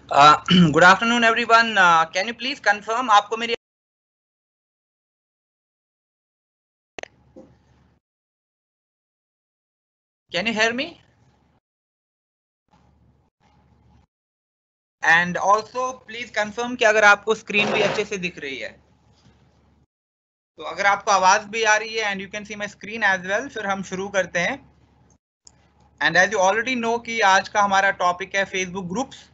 Good afternoon, everyone. Can you please confirm आपको मेरी Can you hear me? And also please confirm कि अगर आपको स्क्रीन भी अच्छे से दिख रही है। तो अगर आपको आवाज भी आ रही है and you can see my screen as well, फिर हम शुरू करते हैं। And as you already know कि आज का हमारा टॉपिक है Facebook ग्रुप्स।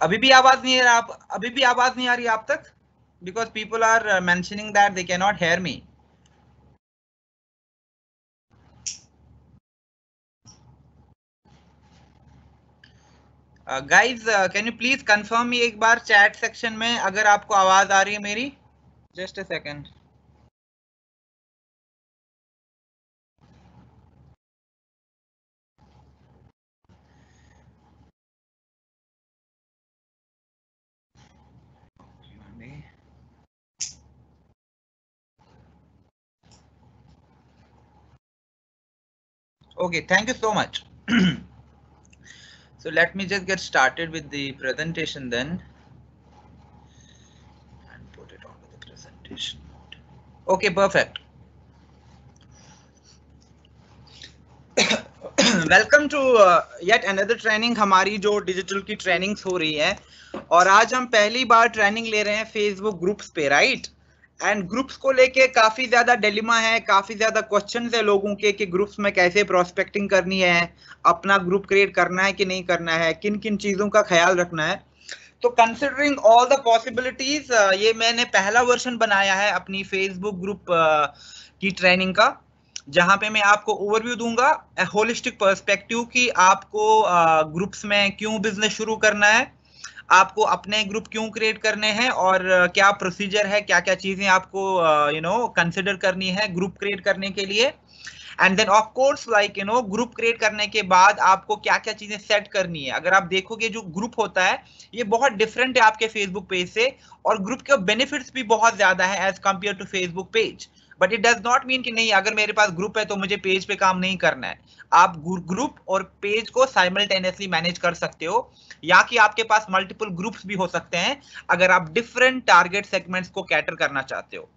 अभी भी आवाज नहीं आ रही आप तक? Because people are mentioning that they cannot hear me. Guys, can you please confirm me एक बार chat section में अगर आपको आवाज आ रही है मेरी? Just a second. Okay, thank you so much. So let me just get started with the presentation then and put it on the presentation mode. Okay, perfect. Welcome to yet another training हमारी जो digital की trainings हो रही है और आज हम पहली बार ट्रेनिंग ले रहे हैं फेसबुक ग्रुप्स पे, राइट? एंड ग्रुप्स को लेके काफी ज्यादा डिलेमा है, काफी ज्यादा क्वेश्चंस है लोगों के कि ग्रुप्स में कैसे प्रोस्पेक्टिंग करनी है, अपना ग्रुप क्रिएट करना है कि नहीं करना है, किन किन चीजों का ख्याल रखना है। तो कंसिडरिंग ऑल द पॉसिबिलिटीज ये मैंने पहला वर्जन बनाया है अपनी फेसबुक ग्रुप की ट्रेनिंग का, जहां पे मैं आपको ओवरव्यू दूंगा होलिस्टिक पर्सपेक्टिव कि आपको ग्रुप्स में क्यों बिजनेस शुरू करना है, आपको अपने ग्रुप क्यों क्रिएट करने हैं और क्या प्रोसीजर है, क्या क्या चीजें आपको कंसिडर करनी है ग्रुप क्रिएट करने के लिए। And then of course like group create करने के बाद आपको क्या क्या चीजें सेट करनी है। अगर आप देखोगे जो ग्रुप होता है ये बहुत डिफरेंट है आपके फेसबुक पेज से और ग्रुप के बेनिफिट्स भी बहुत ज्यादा है as compare to Facebook page. But it does not mean कि नहीं अगर मेरे पास ग्रुप है तो मुझे पेज पे काम नहीं करना है। आप ग्रुप और पेज को साइमल्टेनियसली मैनेज कर सकते हो, या कि आपके पास मल्टीपल ग्रुप्स भी हो सकते हैं अगर आप डिफरेंट टारगेट सेगमेंट्स को कैटर करना चाहते हो।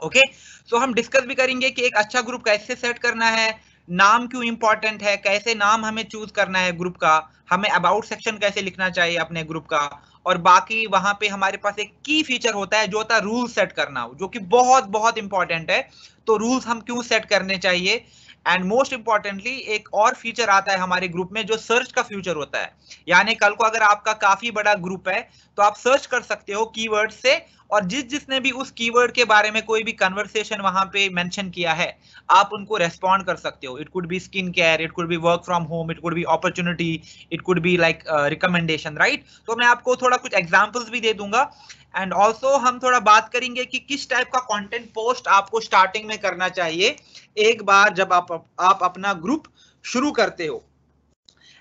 ओके, सो हम डिस्कस भी करेंगे कि एक अच्छा ग्रुप कैसे सेट करना है, नाम क्यों इंपॉर्टेंट है, कैसे नाम हमें चूज करना है ग्रुप का, हमें अबाउट सेक्शन कैसे लिखना चाहिए अपने ग्रुप का, और बाकी वहां पे हमारे पास एक की फीचर होता है जो होता है रूल सेट करना, जो कि बहुत बहुत इंपॉर्टेंट है। तो रूल्स हम क्यों सेट करने चाहिए, एंड मोस्ट इंपॉर्टेंटली एक और फीचर आता है हमारे ग्रुप में जो सर्च का फ्यूचर होता है। यानी कल को अगर आपका काफी बड़ा ग्रुप है तो आप सर्च कर सकते हो कीवर्ड से, और जिसने भी उस कीवर्ड के बारे में कोई भी कन्वर्सेशन वहां पे मेंशन किया है आप उनको रेस्पॉन्ड कर सकते हो। It could B skin care, it could B work from home, it could B opportunity, it could be like recommendation, right? तो मैं आपको थोड़ा कुछ एग्जांपल्स भी दे दूंगा एंड ऑल्सो हम थोड़ा बात करेंगे कि किस टाइप का कंटेंट पोस्ट आपको स्टार्टिंग में करना चाहिए एक बार जब आप अपना ग्रुप शुरू करते हो।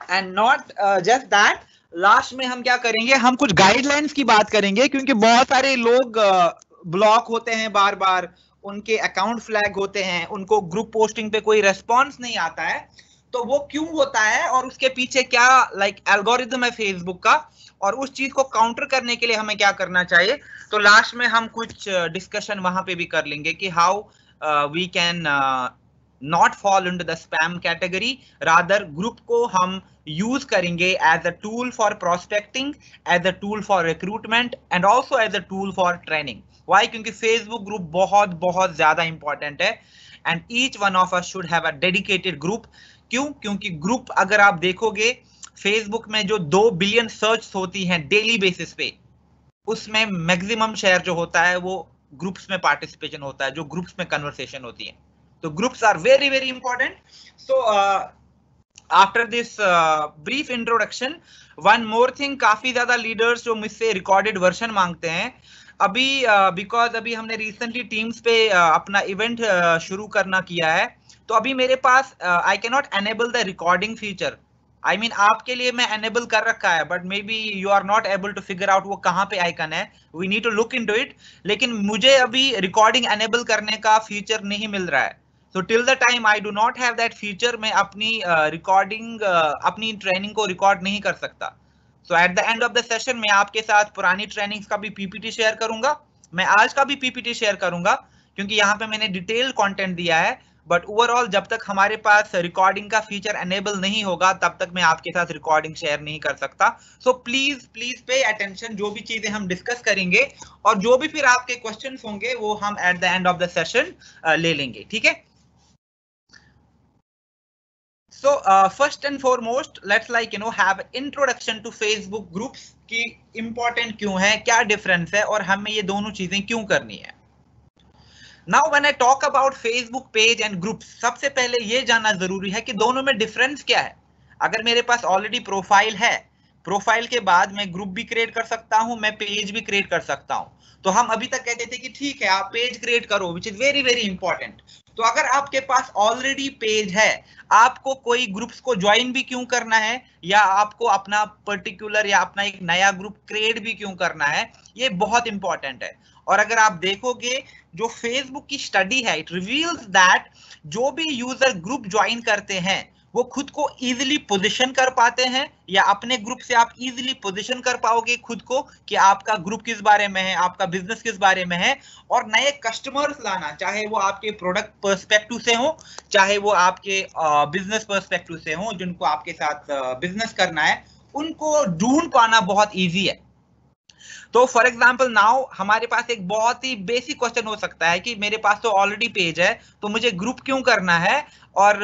And not just that, last में हम क्या करेंगे, हम कुछ गाइडलाइंस की बात करेंगे क्योंकि बहुत सारे लोग ब्लॉक होते हैं, बार बार उनके अकाउंट फ्लैग होते हैं, उनको ग्रुप पोस्टिंग पे कोई रेस्पॉन्स नहीं आता है। तो वो क्यों होता है और उसके पीछे क्या लाइक एल्गोरिदम है फेसबुक का, और उस चीज को काउंटर करने के लिए हमें क्या करना चाहिए। तो लास्ट में हम कुछ डिस्कशन वहां पे भी कर लेंगे कि how we can not fall into the spam category, rather group को हम use करेंगे as a tool for prospecting, as a tool for recruitment and also as a tool for training. Why? क्योंकि Facebook group बहुत बहुत ज्यादा important है and each one of us should have a dedicated group. क्यों? क्योंकि group अगर आप देखोगे फेसबुक में जो 2 बिलियन सर्च होती हैं डेली बेसिस पे, उसमें मैक्सिमम शेयर जो होता है वो ग्रुप्स में पार्टिसिपेशन होता है, जो ग्रुप्स में कन्वर्सेशन होती है। तो groups are very very important. So after this brief introduction, one more thing, काफी ज्यादा लीडर्स जो मुझसे रिकॉर्डेड वर्जन मांगते हैं अभी, बिकॉज अभी हमने रिसेंटली टीम्स पे अपना इवेंट शुरू करना किया है, तो अभी मेरे पास I can not enable the recording feature. I mean आपके लिए मैं एनेबल कर रखा है but may be you are not able to figure out वो कहाँ पे आइकन है, we need to look into it. लेकिन मुझे अभी रिकॉर्डिंग एनेबल करने का फीचर नहीं मिल रहा है, so till the time I do not have that feature, मैं अपनी रिकॉर्डिंग अपनी ट्रेनिंग को रिकॉर्ड नहीं कर सकता। So at the end of the session मैं आपके साथ पुरानी ट्रेनिंग्स का भी पीपीटी शेयर करूंगा, मैं आज का भी पीपीटी शेयर करूंगा, क्योंकि यहाँ पे मैंने डिटेल कंटेंट दिया है। बट ओवरऑल जब तक हमारे पास रिकॉर्डिंग का फीचर एनेबल नहीं होगा तब तक मैं आपके साथ रिकॉर्डिंग शेयर नहीं कर सकता। So please please pay attention, जो भी चीजें हम डिस्कस करेंगे और जो भी फिर आपके क्वेश्चंस होंगे वो हम eight the end of the session ले लेंगे, ठीक है। So first and foremost, let's have introduction to Facebook groups की important क्यों है, क्या difference है और हमें ये दोनों चीजें क्यों करनी है। Now when I talk about Facebook page and groups, सबसे पहले ये जानना जरूरी है कि दोनों में difference क्या है। अगर मेरे पास ऑलरेडी प्रोफाइल है, प्रोफाइल के बाद मैं ग्रुप भी क्रिएट कर सकता हूं, मैं पेज भी क्रिएट कर सकता हूं। तो हम अभी तक कहते थे कि ठीक है आप पेज क्रिएट करो, विच इज वेरी वेरी इंपॉर्टेंट। तो अगर आपके पास ऑलरेडी पेज है, आपको कोई ग्रुप्स को ज्वाइन भी क्यों करना है, या आपको अपना पर्टिकुलर या अपना एक नया ग्रुप क्रिएट भी क्यों करना है, ये बहुत इंपॉर्टेंट है। और अगर आप देखोगे जो फेसबुक की स्टडी है, इट रिवील्स दैट जो भी यूजर ग्रुप ज्वाइन करते हैं वो खुद को इजीली पोजीशन कर पाते हैं, या अपने ग्रुप से आप इजीली पोजीशन कर पाओगे खुद को कि आपका ग्रुप किस बारे में है, आपका बिजनेस किस बारे में है। और नए कस्टमर्स लाना, चाहे वो आपके प्रोडक्ट पर्सपेक्टिव से हो, चाहे वो आपके बिजनेस पर्सपेक्टिव से हो, जिनको आपके साथ बिजनेस करना है, उनको ढूंढ पाना बहुत ईजी है। तो फॉर एग्जाम्पल नाउ हमारे पास एक बहुत ही बेसिक क्वेश्चन हो सकता है कि मेरे पास तो ऑलरेडी पेज है, तो मुझे ग्रुप क्यों करना है, और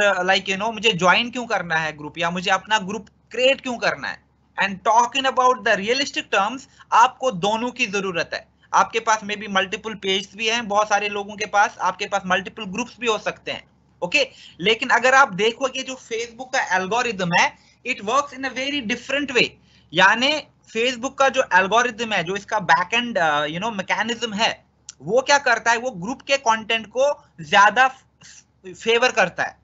मुझे ज्वाइन क्यों करना है ग्रुप, या मुझे अपना ग्रुप क्रिएट क्यों करना है। And talking about the realistic terms, आपको दोनों की जरूरत है। आपके पास मे बी मल्टीपल पेज भी हैं, बहुत सारे लोगों के पास, आपके पास मल्टीपल ग्रुप्स भी हो सकते हैं, ओके। लेकिन अगर आप देखोगे जो फेसबुक का एल्गोरिदम है, it works in a very different way. यानी फेसबुक का जो एल्गोरिदम है, जो इसका बैकएंड मैकेनिज्म है, वो क्या करता है, वो ग्रुप के कंटेंट को ज्यादा फेवर करता है,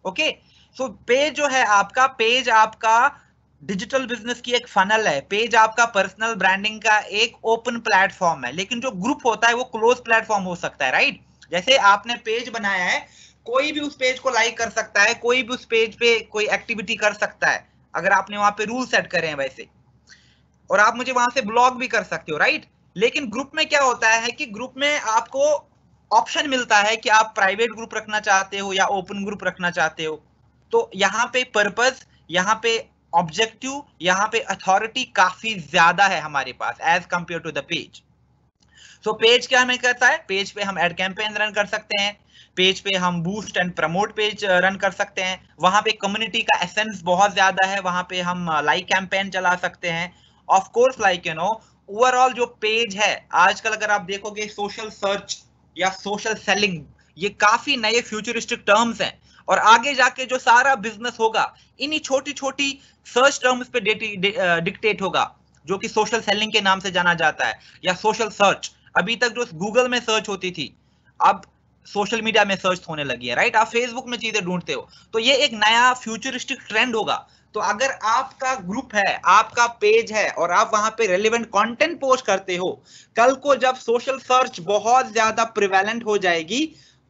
ओके। सो पेज जो है आपका, पेज आपका डिजिटल बिजनेस की एक फनल है, पेज आपका पर्सनल ब्रांडिंग का एक ओपन प्लेटफॉर्म है। लेकिन जो ग्रुप होता है वो क्लोज प्लेटफॉर्म हो सकता है, राइट। जैसे आपने पेज बनाया है, कोई भी उस पेज को लाइक कर सकता है, कोई भी उस पेज पे कोई एक्टिविटी कर सकता है, अगर आपने वहां पे रूल सेट करे हैं वैसे, और आप मुझे वहां से ब्लॉक भी कर सकते हो, राइट। लेकिन ग्रुप में क्या होता है कि ग्रुप में आपको ऑप्शन मिलता है कि आप प्राइवेट ग्रुप रखना चाहते हो या ओपन ग्रुप रखना चाहते हो। तो यहाँ पे पर्पस, यहाँ पे ऑब्जेक्टिव, यहाँ पे अथॉरिटी काफी ज्यादा है हमारे पास as compare to the page. So page क्या हमें कहता है, पेज पे हम एड कैंपेन रन कर सकते हैं, पेज पे हम boost and promote page run कर सकते हैं, वहां पे कम्युनिटी का एसेंस बहुत ज्यादा है, वहां पे हम लाइक कैंपेन चला सकते हैं। ऑफ कोर्स ओवरऑल जो पेज है, आजकल अगर आप देखोगे सोशल सर्च या सोशल सेलिंग, ये काफी नए फ्यूचरिस्टिक टर्म्स हैं, और आगे जाके जो सारा बिजनेस होगा इन्हीं छोटी छोटी सर्च टर्म्स पे डिक्टेट होगा, जो कि सोशल सेलिंग के नाम से जाना जाता है, या सोशल सर्च। अभी तक जो गूगल में सर्च होती थी, अब सोशल मीडिया में सर्च होने लगी है, राइट। आप फेसबुक में चीजें ढूंढते हो, तो ये एक नया फ्यूचरिस्टिक ट्रेंड होगा। तो अगर आपका ग्रुप है, आपका पेज है, और आप वहां पे रेलेवेंट कंटेंट पोस्ट करते हो, कल को जब सोशल सर्च बहुत ज्यादा प्रिवेलेंट हो जाएगी,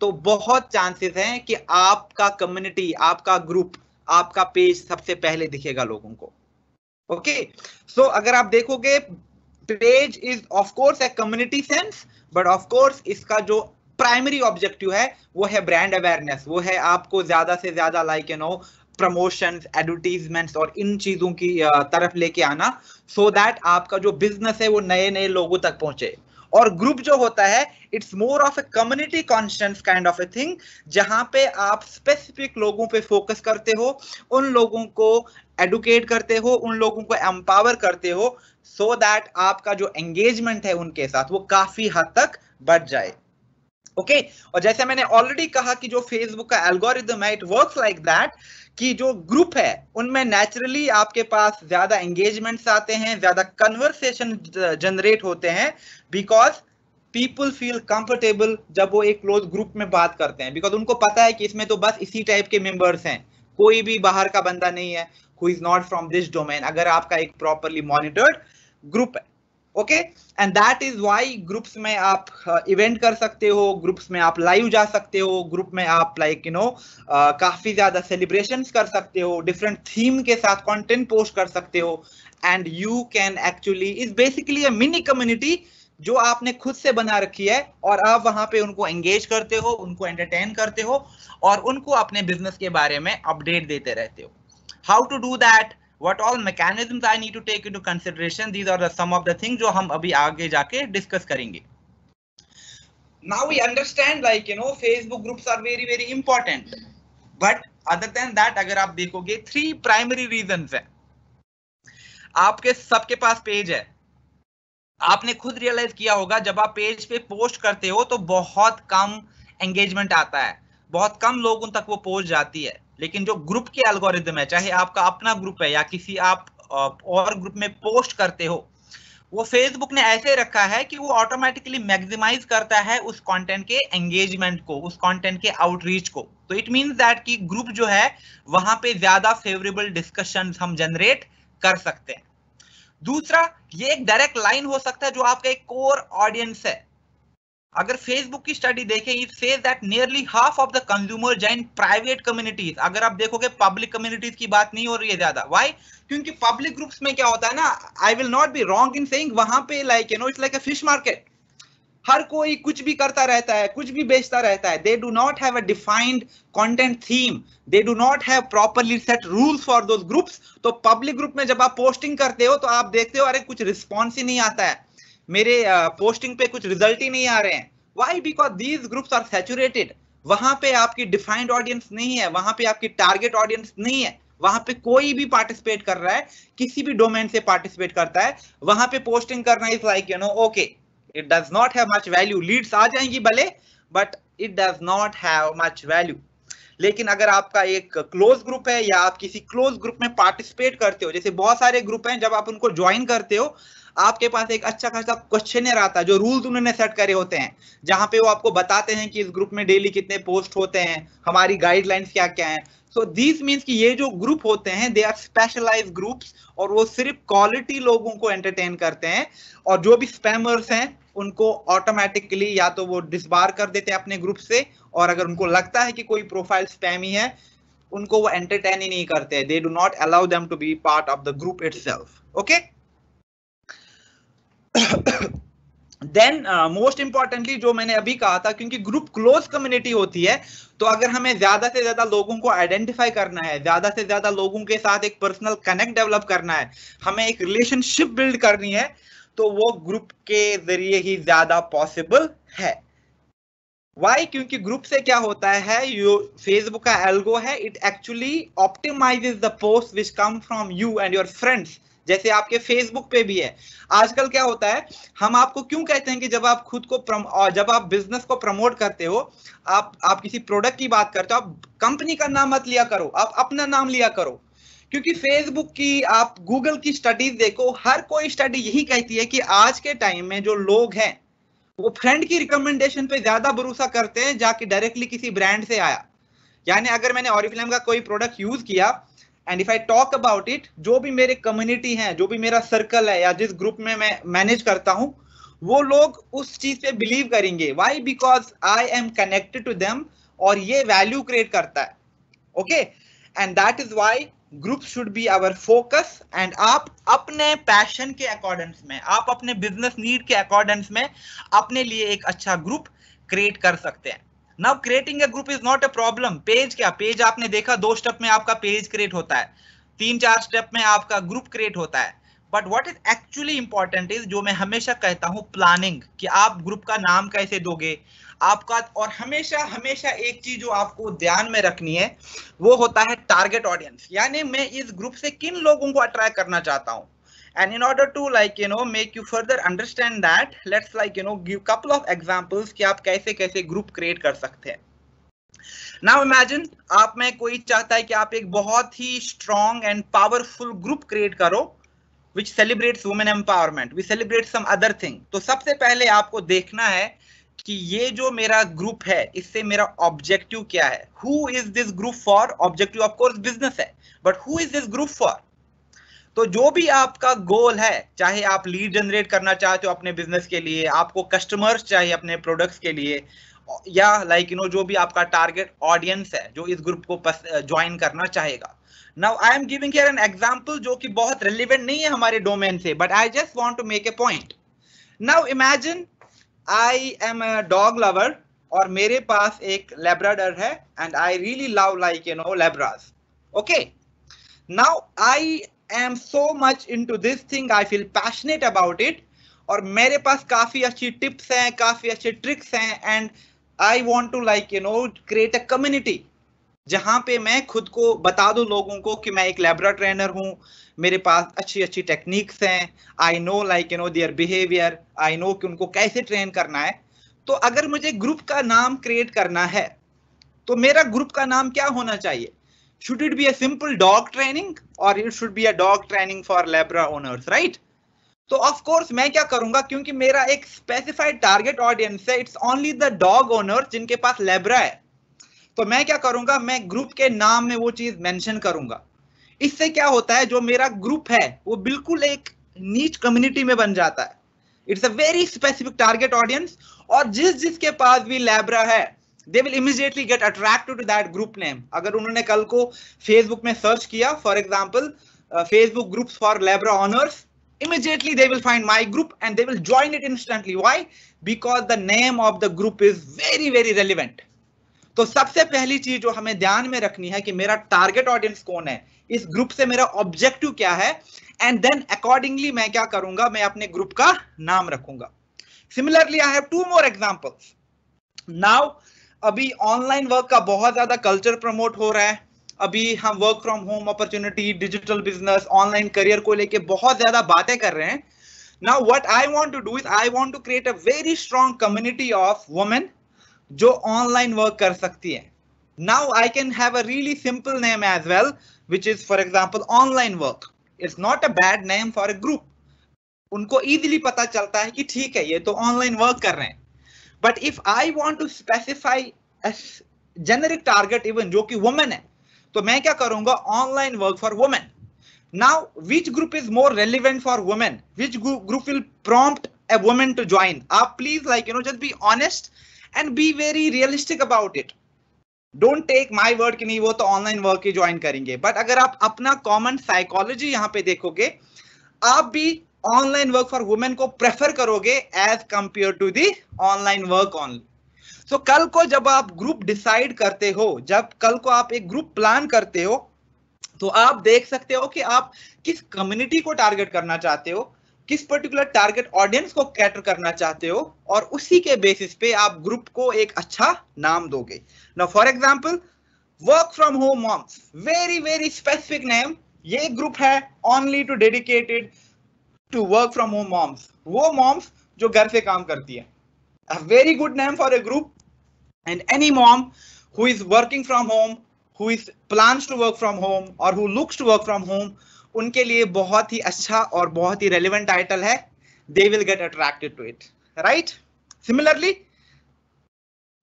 तो बहुत चांसेस हैं कि आपका कम्युनिटी, आपका ग्रुप, आपका पेज सबसे पहले दिखेगा लोगों को, ओके। सो अगर आप देखोगे, page is of course a community sense, but of course इसका जो प्राइमरी ऑब्जेक्टिव है वो है ब्रांड अवेयरनेस, वो है आपको ज्यादा से ज्यादा प्रमोशंस, एडवर्टीजमेंट्स और इन चीजों की तरफ लेके आना, सो दैट आपका जो बिजनेस है वो नए नए लोगों तक पहुंचे। और ग्रुप जो होता है, it's more of a community conscious kind of a thing, जहां पे आप स्पेसिफिक लोगों पे फोकस करते हो, उन लोगों को एडुकेट करते हो, उन लोगों को एम्पावर करते हो, सो दैट आपका जो एंगेजमेंट है उनके साथ वो काफी हद तक बढ़ जाए, ओके। और जैसे मैंने ऑलरेडी कहा कि जो फेसबुक का एल्गोरिदम है, इट वर्क्स लाइक दैट, कि जो ग्रुप है उनमें नेचुरली आपके पास ज्यादा एंगेजमेंट्स आते हैं, ज्यादा कन्वर्सेशन जनरेट होते हैं, बिकॉज पीपल फील कंफर्टेबल जब वो एक क्लोज ग्रुप में बात करते हैं, बिकॉज उनको पता है कि इसमें तो बस इसी टाइप के मेंबर्स हैं, कोई भी बाहर का बंदा नहीं है, who is not from this domain, अगर आपका एक प्रॉपरली मॉनिटर्ड ग्रुप है, okay, and that is why groups में आप इवेंट कर सकते हो, ग्रुप्स में आप लाइव जा सकते हो, ग्रुप में आप लाइक काफी ज्यादा सेलिब्रेशंस कर सकते हो, डिफरेंट थीम के साथ कंटेंट पोस्ट कर सकते हो, and you can actually is basically a mini community जो आपने खुद से बना रखी है, और आप वहां पे उनको एंगेज करते हो, उनको एंटरटेन करते हो, और उनको अपने बिजनेस के बारे में अपडेट देते रहते हो. How to do that, what all mechanisms I need to take into consideration, these are the some of the things जो हम अभी आगे जाके डिस्कस करेंगे. Now we understand like Facebook groups are very very important, but other than that अगर आप देखोगे 3 primary reasons है. आपके सबके पास पेज है, आपने खुद रियलाइज किया होगा जब आप पेज पे पोस्ट करते हो तो बहुत कम एंगेजमेंट आता है, बहुत कम लोगों तक वो पोस्ट जाती है, लेकिन जो ग्रुप के एल्गोरिदम है, चाहे आपका अपना ग्रुप है या किसी आप और ग्रुप में पोस्ट करते हो, वो फेसबुक ने ऐसे रखा है कि वो ऑटोमेटिकली मैक्सिमाइज करता है उस कंटेंट के एंगेजमेंट को, उस कंटेंट के आउटरीच को. तो इट मींस दैट कि ग्रुप जो है वहां पे ज्यादा फेवरेबल डिस्कशंस हम जनरेट कर सकते हैं. दूसरा, ये एक डायरेक्ट लाइन हो सकता है जो आपका एक कोर ऑडियंस है. अगर फेसबुक की स्टडी देखें, it says that nearly half of the consumer join private communities. अगर आप देखोगे पब्लिक कम्युनिटीज की बात नहीं हो रही है ज्यादा. व्हाई? क्योंकि पब्लिक ग्रुप्स में क्या होता है ना, I will not be wrong in saying, वहां पे like it's like a fish market. हर कोई कुछ भी करता रहता है, कुछ भी बेचता रहता है. दे do not have a defined content theme, they do not have properly set rules for those groups. तो पब्लिक ग्रुप में जब आप पोस्टिंग करते हो तो आप देखते हो अरे कुछ रिस्पॉन्स ही नहीं आता है, मेरे पोस्टिंग पे कुछ रिजल्ट ही नहीं आ रहे हैं. Why? Because these groups are saturated. वहां पे आपकी डिफाइंड ऑडियंस नहीं है, वहां पे आपकी टारगेट ऑडियंस नहीं है, वहां पे कोई भी पार्टिसिपेट कर रहा है, किसी भी डोमेन से पार्टिसिपेट करता है, वहां पे पोस्टिंग करना is like okay, it does not have much value. Leads आ जाएंगी भले, but it does not have much value. लेकिन अगर आपका एक क्लोज ग्रुप है या आप किसी क्लोज ग्रुप में पार्टिसिपेट करते हो, जैसे बहुत सारे ग्रुप हैं, जब आप उनको ज्वाइन करते हो आपके पास एक अच्छा खासा क्वेश्चनर आता है जो रूल्स उन्होंने सेट करे होते हैं, जहां पे वो आपको बताते हैं कि इस ग्रुप में डेली कितने पोस्ट होते हैं, हमारी गाइडलाइंस क्या क्या है. सो दिस मीन्स कि ये जो ग्रुप होते हैं दे आर स्पेशलाइज्ड ग्रुप्स, और वो सिर्फ क्वालिटी लोगों को एंटरटेन करते हैं, और जो भी स्पैमर्स हैं उनको ऑटोमेटिकली या तो वो डिसबार कर देते हैं अपने ग्रुप से, और अगर उनको लगता है कि कोई प्रोफाइल स्पैमी है उनको वो एंटरटेन ही नहीं करते. They do not allow them to be part of the group itself. Okay, then most importantly जो मैंने अभी कहा था, क्योंकि ग्रुप क्लोज कम्युनिटी होती है, तो अगर हमें ज्यादा से ज्यादा लोगों को आइडेंटिफाई करना है, ज्यादा से ज्यादा लोगों के साथ एक पर्सनल कनेक्ट डेवलप करना है, हमें एक रिलेशनशिप बिल्ड करनी है, तो वो ग्रुप के जरिए ही ज्यादा पॉसिबल है. वाई? क्योंकि ग्रुप से क्या होता है, यो फेसबुक का एल्गो है, it actually optimizes the post which come from you and your friends. जैसे आपके फेसबुक पे भी है. आजकल क्या होता है, हम आपको क्यों कहते हैं कि जब आप खुद को जब आप बिजनेस को प्रमोट करते हो, आप किसी प्रोडक्ट की बात करते हो, आप कंपनी का नाम मत लिया करो, आप अपना नाम लिया करो. क्योंकि फेसबुक की, आप गूगल की स्टडीज देखो, हर कोई स्टडी यही कहती है कि आज के टाइम में जो लोग हैं वो फ्रेंड की रिकमेंडेशन पे ज्यादा भरोसा करते हैं जाके डायरेक्टली किसी ब्रांड से आया. यानी अगर मैंने ऑरिफ्लेम का कोई प्रोडक्ट यूज किया and if I talk about it, जो भी मेरे कम्युनिटी है, जो भी मेरा सर्कल है या जिस ग्रुप में मैं मैनेज करता हूं, वो लोग उस चीज पे बिलीव करेंगे. Why? Because I am connected to them, और ये वैल्यू क्रिएट करता है. Okay, and that is why group should be our focus. And आप अपने पैशन के अकॉर्डेंस में, आप अपने बिजनेस नीड के अकॉर्डेंस में अपने लिए एक अच्छा ग्रुप क्रिएट कर सकते हैं. Now creating a group is not a problem. Page क्या, पेज आपने देखा 2 स्टेप में आपका पेज क्रिएट होता है, 3-4 स्टेप में आपका ग्रुप क्रिएट होता है. But what is actually important is, जो मैं हमेशा कहता हूं, प्लानिंग, कि आप ग्रुप का नाम कैसे दोगे आपका. और हमेशा हमेशा एक चीज जो आपको ध्यान में रखनी है वो होता है टारगेट ऑडियंस. यानी मैं इस ग्रुप से किन लोगों को अट्रैक्ट करना चाहता हूं. And in order to make you further understand that, let's give couple of examples कि आप कैसे कैसे ग्रुप क्रिएट कर सकते हैं. Now imagine आप में कोई चाहता है कि आप एक बहुत ही strong and powerful group create करो which celebrates women empowerment, we celebrate some other thing. तो सबसे पहले आपको देखना है कि ये जो मेरा ग्रुप है इससे मेरा ऑब्जेक्टिव क्या है. Who is this group for? Objective of course business है, but who is this group for? तो जो भी आपका गोल है, चाहे आप लीड जनरेट करना चाहते हो अपने बिजनेस के लिए, आपको कस्टमर्स चाहिए अपने प्रोडक्ट्स के लिए, या जो भी आपका टारगेट ऑडियंस है जो इस ग्रुप को ज्वाइन करना चाहेगा. Now I am giving here an example जो कि बहुत रिलेवेंट नहीं है हमारे डोमेन से, but I just want to make a point. Now imagine I am a dog lover और मेरे पास एक लैब्राडोर है and I really love Labras. Okay, now I am so much into this thing, I feel passionate about it, और मेरे पास काफी अच्छी tips हैं, काफी अच्छे ट्रिक्स हैं, and I want to create a community जहां पे मैं खुद को बता दूं लोगों को कि मैं एक लैब्रा ट्रेनर हूं, मेरे पास अच्छी अच्छी टेक्निक्स हैं, I know their behaviour, I know कि उनको कैसे ट्रेन करना है. तो अगर मुझे ग्रुप का नाम क्रिएट करना है तो मेरा ग्रुप का नाम क्या होना चाहिए? Should it be a simple dog training or it should be a dog training for Labra owners, right? तो of course मैं क्या करूंगा, क्योंकि मेरा एक specified target audience है, it's only the dog owners जिनके पास Labra है. तो मैं क्या करूंगा, मैं ग्रुप के नाम में वो चीज मेंशन करूंगा. इससे क्या होता है, जो मेरा ग्रुप है वो बिल्कुल एक नीच कम्युनिटी में बन जाता है. It's a very specific target audience, और जिसके पास भी Labra है they will immediately get attracted to that group name. अगर उन्होंने कल को Facebook में सर्च किया, for example, Facebook groups for Labra owners, immediately they will find my group and they will join it instantly. Why? Because the name of the group is very very relevant. तो सबसे पहली चीज जो हमें ध्यान में रखनी है कि मेरा टारगेट ऑडियंस कौन है, इस ग्रुप से मेरा ऑब्जेक्टिव क्या है, एंड देन अकॉर्डिंगली मैं क्या करूंगा, मैं अपने ग्रुप का नाम रखूंगा. Similarly I have 2 more examples. Now अभी ऑनलाइन वर्क का बहुत ज्यादा कल्चर प्रमोट हो रहा है. अभी हम work from home opportunity, digital business, online career को लेके बहुत ज्यादा बातें कर रहे हैं. Now what I want to do is I want to create a very strong community of women जो ऑनलाइन वर्क कर सकती है. Now I can have a really simple name as well, which is for example online work. It's not a bad name for a group. उनको easily पता चलता है कि ठीक है ये तो ऑनलाइन वर्क कर रहे हैं. But if I want to specify a generic target even जो कि women है, तो मैं क्या करूंगा, online work for women. Now which group is more relevant for women? Which group will prompt a woman to join? आप please just be honest and be very realistic about it. Don't take my word कि नहीं वो तो online work ही join करेंगे. But अगर आप अपना common psychology यहाँ पे देखोगे, आप भी ऑनलाइन वर्क फॉर वुमेन को प्रेफर करोगे as compare to the online work only. So कल को जब आप ग्रुप डिसाइड करते हो, जब कल को आप एक ग्रुप प्लान करते हो, तो आप देख सकते हो कि आप किस कम्युनिटी को टारगेट करना चाहते हो, किस पर्टिकुलर टारगेट ऑडियंस को कैटर करना चाहते हो, और उसी के बेसिस पे आप ग्रुप को एक अच्छा नाम दोगे. Now for example work from home moms, very very specific name. ये ग्रुप है only to dedicated to work from home moms, वो moms जो घर से काम करती है. A very good name for a group, and any mom who is working from home, who is plans to work from home or who looks to work from home, उनके लिए बहुत ही अच्छा और बहुत ही relevant title है. They will get attracted to it, right? Similarly,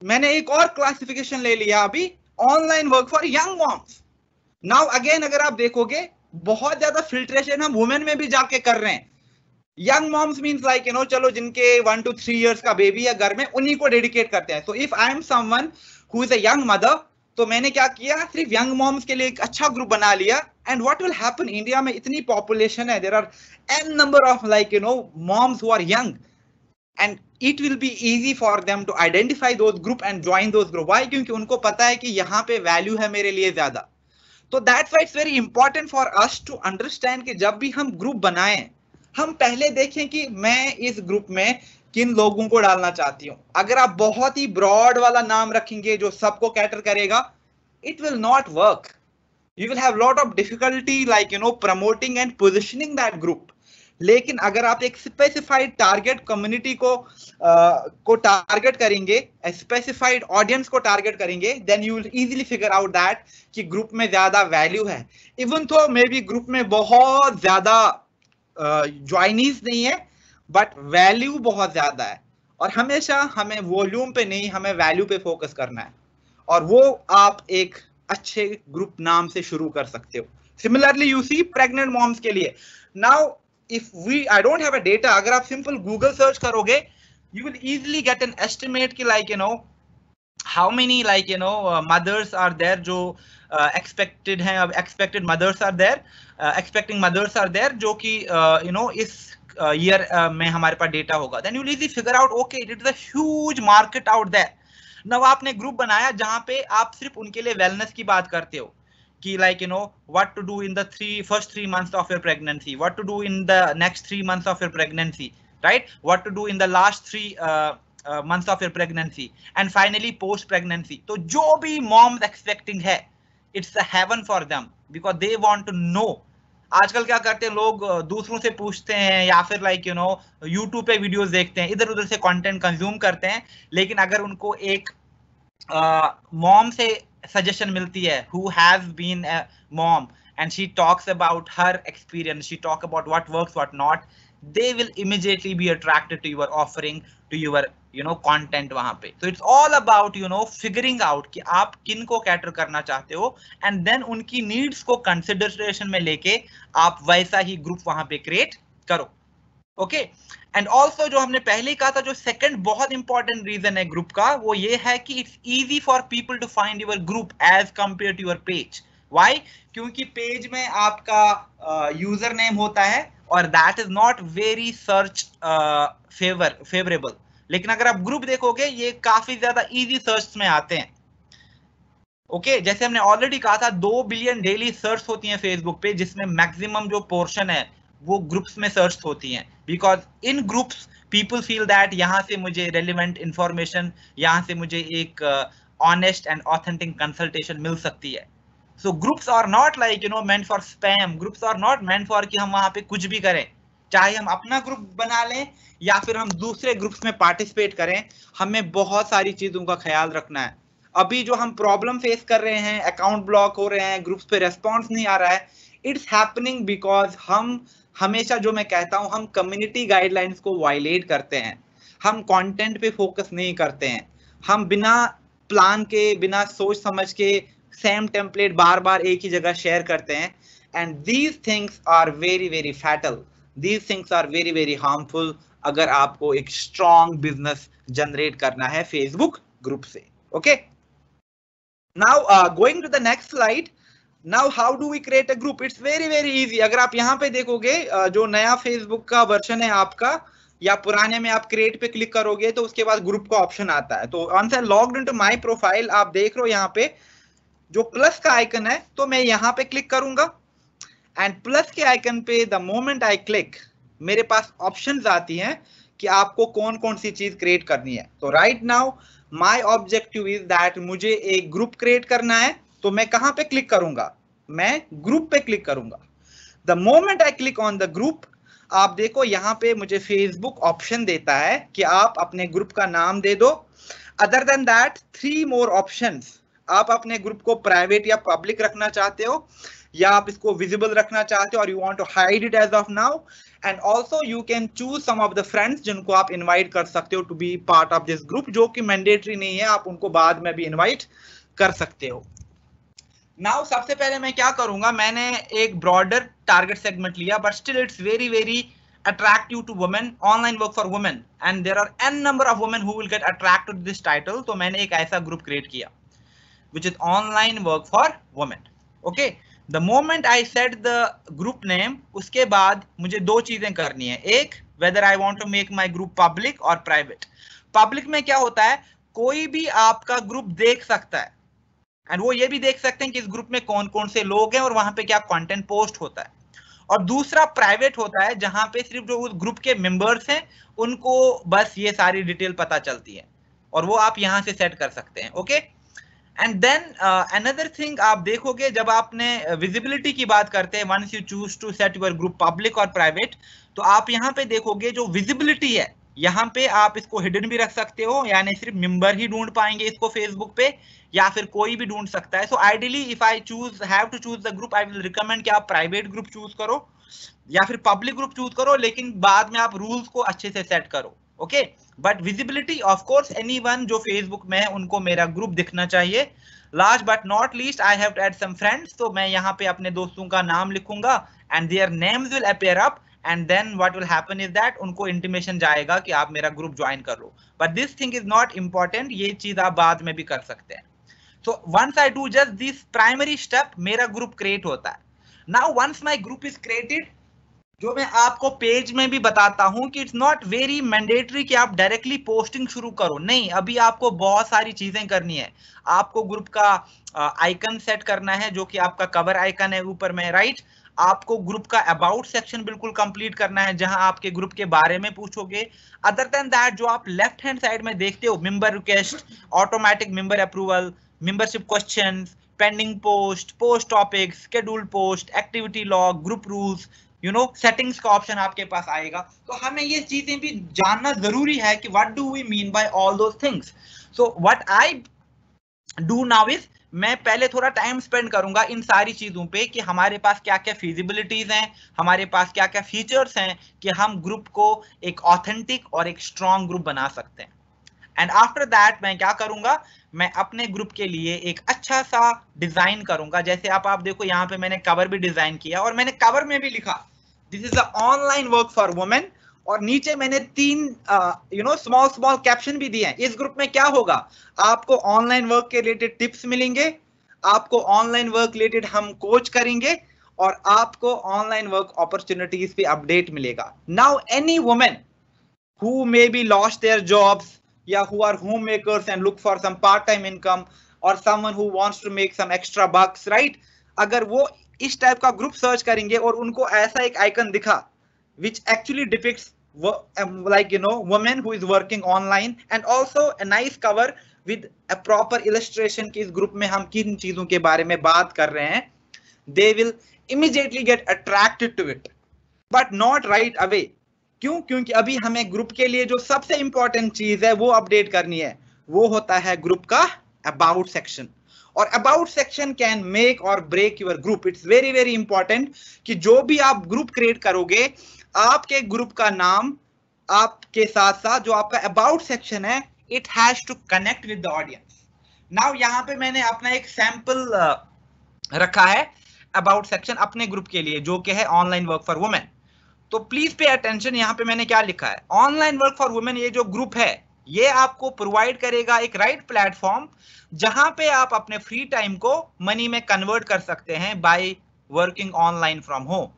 मैंने एक और क्लासिफिकेशन ले लिया अभी, online work for young moms. Now again अगर आप देखोगे बहुत ज्यादा फिल्ट्रेशन हम वुमेन में भी जाके कर रहे हैं. यंग मॉम्स मींस चलो जिनके 1 to 3 years का बेबी है घर में, उन्हीं को डेडिकेट करते हैं. So if I am someone who is a young mother, तो मैंने क्या किया, सिर्फ यंग मॉम्स के लिए एक अच्छा ग्रुप बना लिया. And what will happen, India में इतनी पॉपुलेशन है, there are n number of moms who are young, and it will be easy for them to identify those group and join those group. Why? क्योंकि उनको पता है कि यहाँ पे वैल्यू है मेरे लिए ज्यादा. तो that's why it's very important for us to understand कि जब भी हम ग्रुप बनाएं, हम पहले देखें कि मैं इस ग्रुप में किन लोगों को डालना चाहती हूँ. अगर आप बहुत ही ब्रॉड वाला नाम रखेंगे जो सबको कैटर करेगा, it will not work. You will have lot of difficulty promoting and positioning that group. लेकिन अगर आप एक स्पेसिफाइड टारगेट कम्युनिटी को टारगेट करेंगे, स्पेसिफाइड ऑडियंस को टारगेट करेंगे, then you will easily figure out that कि ग्रुप में ज्यादा वैल्यू है. इवन तो मे बी ग्रुप में बहुत ज्यादा ज्वाइनीज नहीं है, बट वैल्यू बहुत ज्यादा है. और हमेशा हमें वॉल्यूम पे नहीं, हमें वैल्यू पे फोकस करना है, और वो आप एक अच्छे ग्रुप नाम से शुरू कर सकते हो. Similarly you see pregnant moms के लिए. Now if I don't have a data, अगर आप सिंपल गूगल सर्च करोगे you will easily get an estimate कि like how many mothers are there जो expected हैं, अब expected mothers are there, expecting mothers are there जो कि इस year में हमारे पास डेटा होगा. then you will easily figure out okay it is a huge market out there. now आपने ग्रुप बनाया जहां पे आप सिर्फ उनके लिए वेलनेस की बात करते हो कि what to do in the first 3 months of your pregnancy, what to do in the next 3 months of your pregnancy, right, what to do in the last 3 months of your pregnancy, and finally post pregnancy. तो जो भी moms expecting है, it's a heaven for them because they want to know. आजकल क्या करते हैं लोग, दूसरों से पूछते हैं या फिर YouTube पे वीडियोस देखते हैं, इधर उधर से कंटेंट कंज्यूम करते हैं, लेकिन अगर उनको एक मॉम से suggestion मिलती है who has been a mom and she talks about her experience, she talk about what works, what not, they will immediately be attracted to your offering, to your content वहां पे. so it's all about figuring out कि आप किन को cater करना चाहते हो and then उनकी needs को consideration में लेके आप वैसा ही ग्रुप वहां पे क्रिएट करो. ओके एंड ऑल्सो जो हमने पहले ही कहा था, जो सेकंड बहुत इंपॉर्टेंट रीजन है ग्रुप का, वो ये है कि it's easy for people to find your group as compare to your page. Why? क्योंकि पेज में आपका यूजर नेम होता है और that is not very search favourable. लेकिन अगर आप ग्रुप देखोगे ये काफी ज्यादा इजी सर्च में आते हैं. ओके जैसे हमने ऑलरेडी कहा था 2 बिलियन डेली सर्च होती हैं फेसबुक पे, जिसमें मैक्सिमम जो पोर्शन है वो ग्रुप्स में सर्च होती हैं, because in groups people feel that यहाँ से मुझे रेलिवेंट इंफॉर्मेशन, यहाँ से मुझे एक ऑनेस्ट एंड ऑथेंटिक कंसल्टेशन मिल सकती है. So groups are not like meant for spam, groups are not meant for कि हम वहाँ पे कुछ भी करें, चाहे हम अपना ग्रुप बना लें या फिर हम दूसरे ग्रुप्स में पार्टिसिपेट करें. हमें बहुत सारी चीजों का ख्याल रखना है. अभी जो हम प्रॉब्लम फेस कर रहे हैं, अकाउंट ब्लॉक हो रहे हैं, ग्रुप्स पे रेस्पॉन्स नहीं आ रहा है, इट्स हैपनिंग बिकॉज हम हमेशा, जो मैं कहता हूं, हम कम्युनिटी गाइडलाइंस को वायलेट करते हैं. हम कंटेंट पे फोकस नहीं करते हैं. हम बिना प्लान के, बिना सोच समझ के सेम टेम्पलेट बार बार एक ही जगह शेयर करते हैं. And these things are very very fatal, these things are very very harmful अगर आपको एक स्ट्रॉन्ग बिजनेस जनरेट करना है फेसबुक ग्रुप से. Okay, now going to the next slide. Now how do we create a group? It's very very easy. अगर आप यहाँ पे देखोगे, जो नया फेसबुक का वर्जन है आपका या पुराने में आप क्रिएट पे क्लिक करोगे तो उसके बाद ग्रुप का ऑप्शन आता है. तो once I logged into my profile, आप देख रहे हो यहाँ पे जो प्लस का आइकन है, तो मैं यहाँ पे क्लिक करूंगा एंड प्लस के आइकन पे द मोमेंट आई क्लिक, मेरे पास ऑप्शंस आती हैं कि आपको कौन कौन सी चीज क्रिएट करनी है. तो right now my objective is that मुझे एक ग्रुप क्रिएट करना है. तो मैं कहां पे क्लिक करूंगा? मैं ग्रुप पे क्लिक करूंगा. The moment I click on the group, आप देखो यहाँ पे मुझे फेसबुक ऑप्शन देता है कि आप अपने ग्रुप का नाम दे दो. Other than that 3 more options. आप अपने ग्रुप को प्राइवेट या पब्लिक रखना चाहते हो, या आप इसको विजिबल रखना चाहते हो, और you want to hide it as of now. And also you can choose some of the friends जिनको आप इनवाइट कर सकते हो to be part of this group, जो कि मैंडेटरी नहीं है, आप उनको बाद में भी इनवाइट कर सकते हो. नाउ सबसे पहले मैं क्या करूंगा, मैंने एक ब्रॉडर टारगेट सेगमेंट लिया, but still it's very very attractive to women, online work for women, and there are n number of women who will get attracted to this title. तो मैंने एक ऐसा ग्रुप क्रिएट किया which is online work for women. Okay, the moment I set the group name, उसके बाद मुझे 2 चीजें करनी है. एक, whether I want to make my group public or private. Public में क्या होता है, कोई भी आपका ग्रुप देख सकता है, एंड वो ये भी देख सकते हैं कि इस ग्रुप में कौन कौन से लोग हैं और वहां पे क्या कंटेंट पोस्ट होता है. और दूसरा प्राइवेट होता है, जहां पे सिर्फ जो उस ग्रुप के मेंबर्स हैं उनको बस ये सारी डिटेल पता चलती है, और वो आप यहां से सेट कर सकते हैं. Okay, and then another thing आप देखोगे, जब आपने विजिबिलिटी की बात करते हैं, once you choose to set your group public और प्राइवेट, तो आप यहाँ पे देखोगे जो विजिबिलिटी है, यहाँ पे आप इसको हिडन भी रख सकते हो, यानी सिर्फ मेंबर ही ढूंढ पाएंगे इसको फेसबुक पे, या फिर कोई भी ढूंढ सकता है. So ideally if I have to choose the group, I will recommend कि आप प्राइवेट ग्रुप चूज करो या फिर पब्लिक ग्रुप चूज करो, लेकिन बाद में आप रूल्स को अच्छे से सेट करो. Okay, but visibility of course anyone जो फेसबुक में है उनको मेरा ग्रुप दिखना चाहिए. Last but not least I have to add some friends, तो मैं यहाँ पे अपने दोस्तों का नाम लिखूंगा and their names will appear up and then what will happen is that उनको इंटीमेशन जाएगा कि आप मेरा ग्रुप ज्वाइन कर लो। But this thing is not important, ये चीज आप बाद में भी कर सकते हैं। So once I do just this primary step, मेरा ग्रुप क्रिएट होता है। Now once my group is created, जो मैं आपको पेज में भी बताता हूं कि इट्स नॉट वेरी मैंडेटरी कि आप डायरेक्टली पोस्टिंग शुरू करो, नहीं, अभी आपको बहुत सारी चीजें करनी है। आपको ग्रुप का आइकन सेट करना है जो कि आपका कवर आइकन है ऊपर में, राइट। आपको ग्रुप का अबाउट सेक्शन बिल्कुल कंप्लीट करना है जहां आपके ग्रुप के बारे में पूछोगे। अदर देन दैट जो आप लेफ्ट हैंड साइड में देखते हो, member request, automatic member approval, membership questions, pending post, post topics, scheduled post, activity log, group rules, settings का ऑप्शन आपके पास आएगा। तो हमें ये चीजें भी जानना जरूरी है कि what do we mean by all those things. So what I do now is, मैं पहले थोड़ा टाइम स्पेंड करूंगा इन सारी चीजों पे कि हमारे पास क्या क्या फिजिबिलिटीज हैं, हमारे पास क्या क्या फीचर्स हैं कि हम ग्रुप को एक ऑथेंटिक और एक स्ट्रॉन्ग ग्रुप बना सकते हैं। एंड आफ्टर दैट मैं क्या करूंगा, मैं अपने ग्रुप के लिए एक अच्छा सा डिजाइन करूंगा। जैसे आप देखो यहाँ पे मैंने कवर भी डिजाइन किया और मैंने कवर में भी लिखा this is the online work for women, और नीचे मैंने 3 स्मॉल स्मॉल कैप्शन भी दिए हैं। इस ग्रुप में क्या होगा, आपको ऑनलाइन वर्क के रिलेटेड टिप्स मिलेंगे, आपको ऑनलाइन वर्क रिलेटेड हम कोच करेंगे, और आपको ऑनलाइन वर्क अपॉर्चुनिटीज पे अपडेट मिलेगा। Now any women who may be lost their jobs, yeah, who are homemakers and look for some part-time income, or someone who wants to make some extra bucks, right? अगर वो इस type का group search करेंगे और उनको ऐसा एक icon दिखा which actually depicts woman who is working online, and also a nice cover with a proper illustration कि इस ग्रुप में हम किन चीजों के बारे में बात कर रहे हैं, they will immediately get attracted to it, but not right away। क्यों? क्योंकि अभी हमें ग्रुप के लिए जो सबसे इंपॉर्टेंट चीज है वो अपडेट करनी है, वो होता है ग्रुप का अबाउट सेक्शन। और अबाउट सेक्शन कैन मेक और break your group. It's very very important कि जो भी आप ग्रुप क्रिएट करोगे, आपके ग्रुप का नाम आपके साथ साथ जो आपका अबाउट सेक्शन है, it has to connect with the audience. Now यहाँ पे मैंने अपना एक सैंपल रखा है अबाउट सेक्शन अपने ग्रुप के लिए, जो कि है ऑनलाइन वर्क फॉर वुमेन। तो प्लीज पे अटेंशन, यहाँ पे मैंने क्या लिखा है, ऑनलाइन वर्क फॉर वुमेन, ये जो ग्रुप है ये आपको प्रोवाइड करेगा एक राइट प्लेटफॉर्म जहां पे आप अपने फ्री टाइम को मनी में कन्वर्ट कर सकते हैं by working online from home.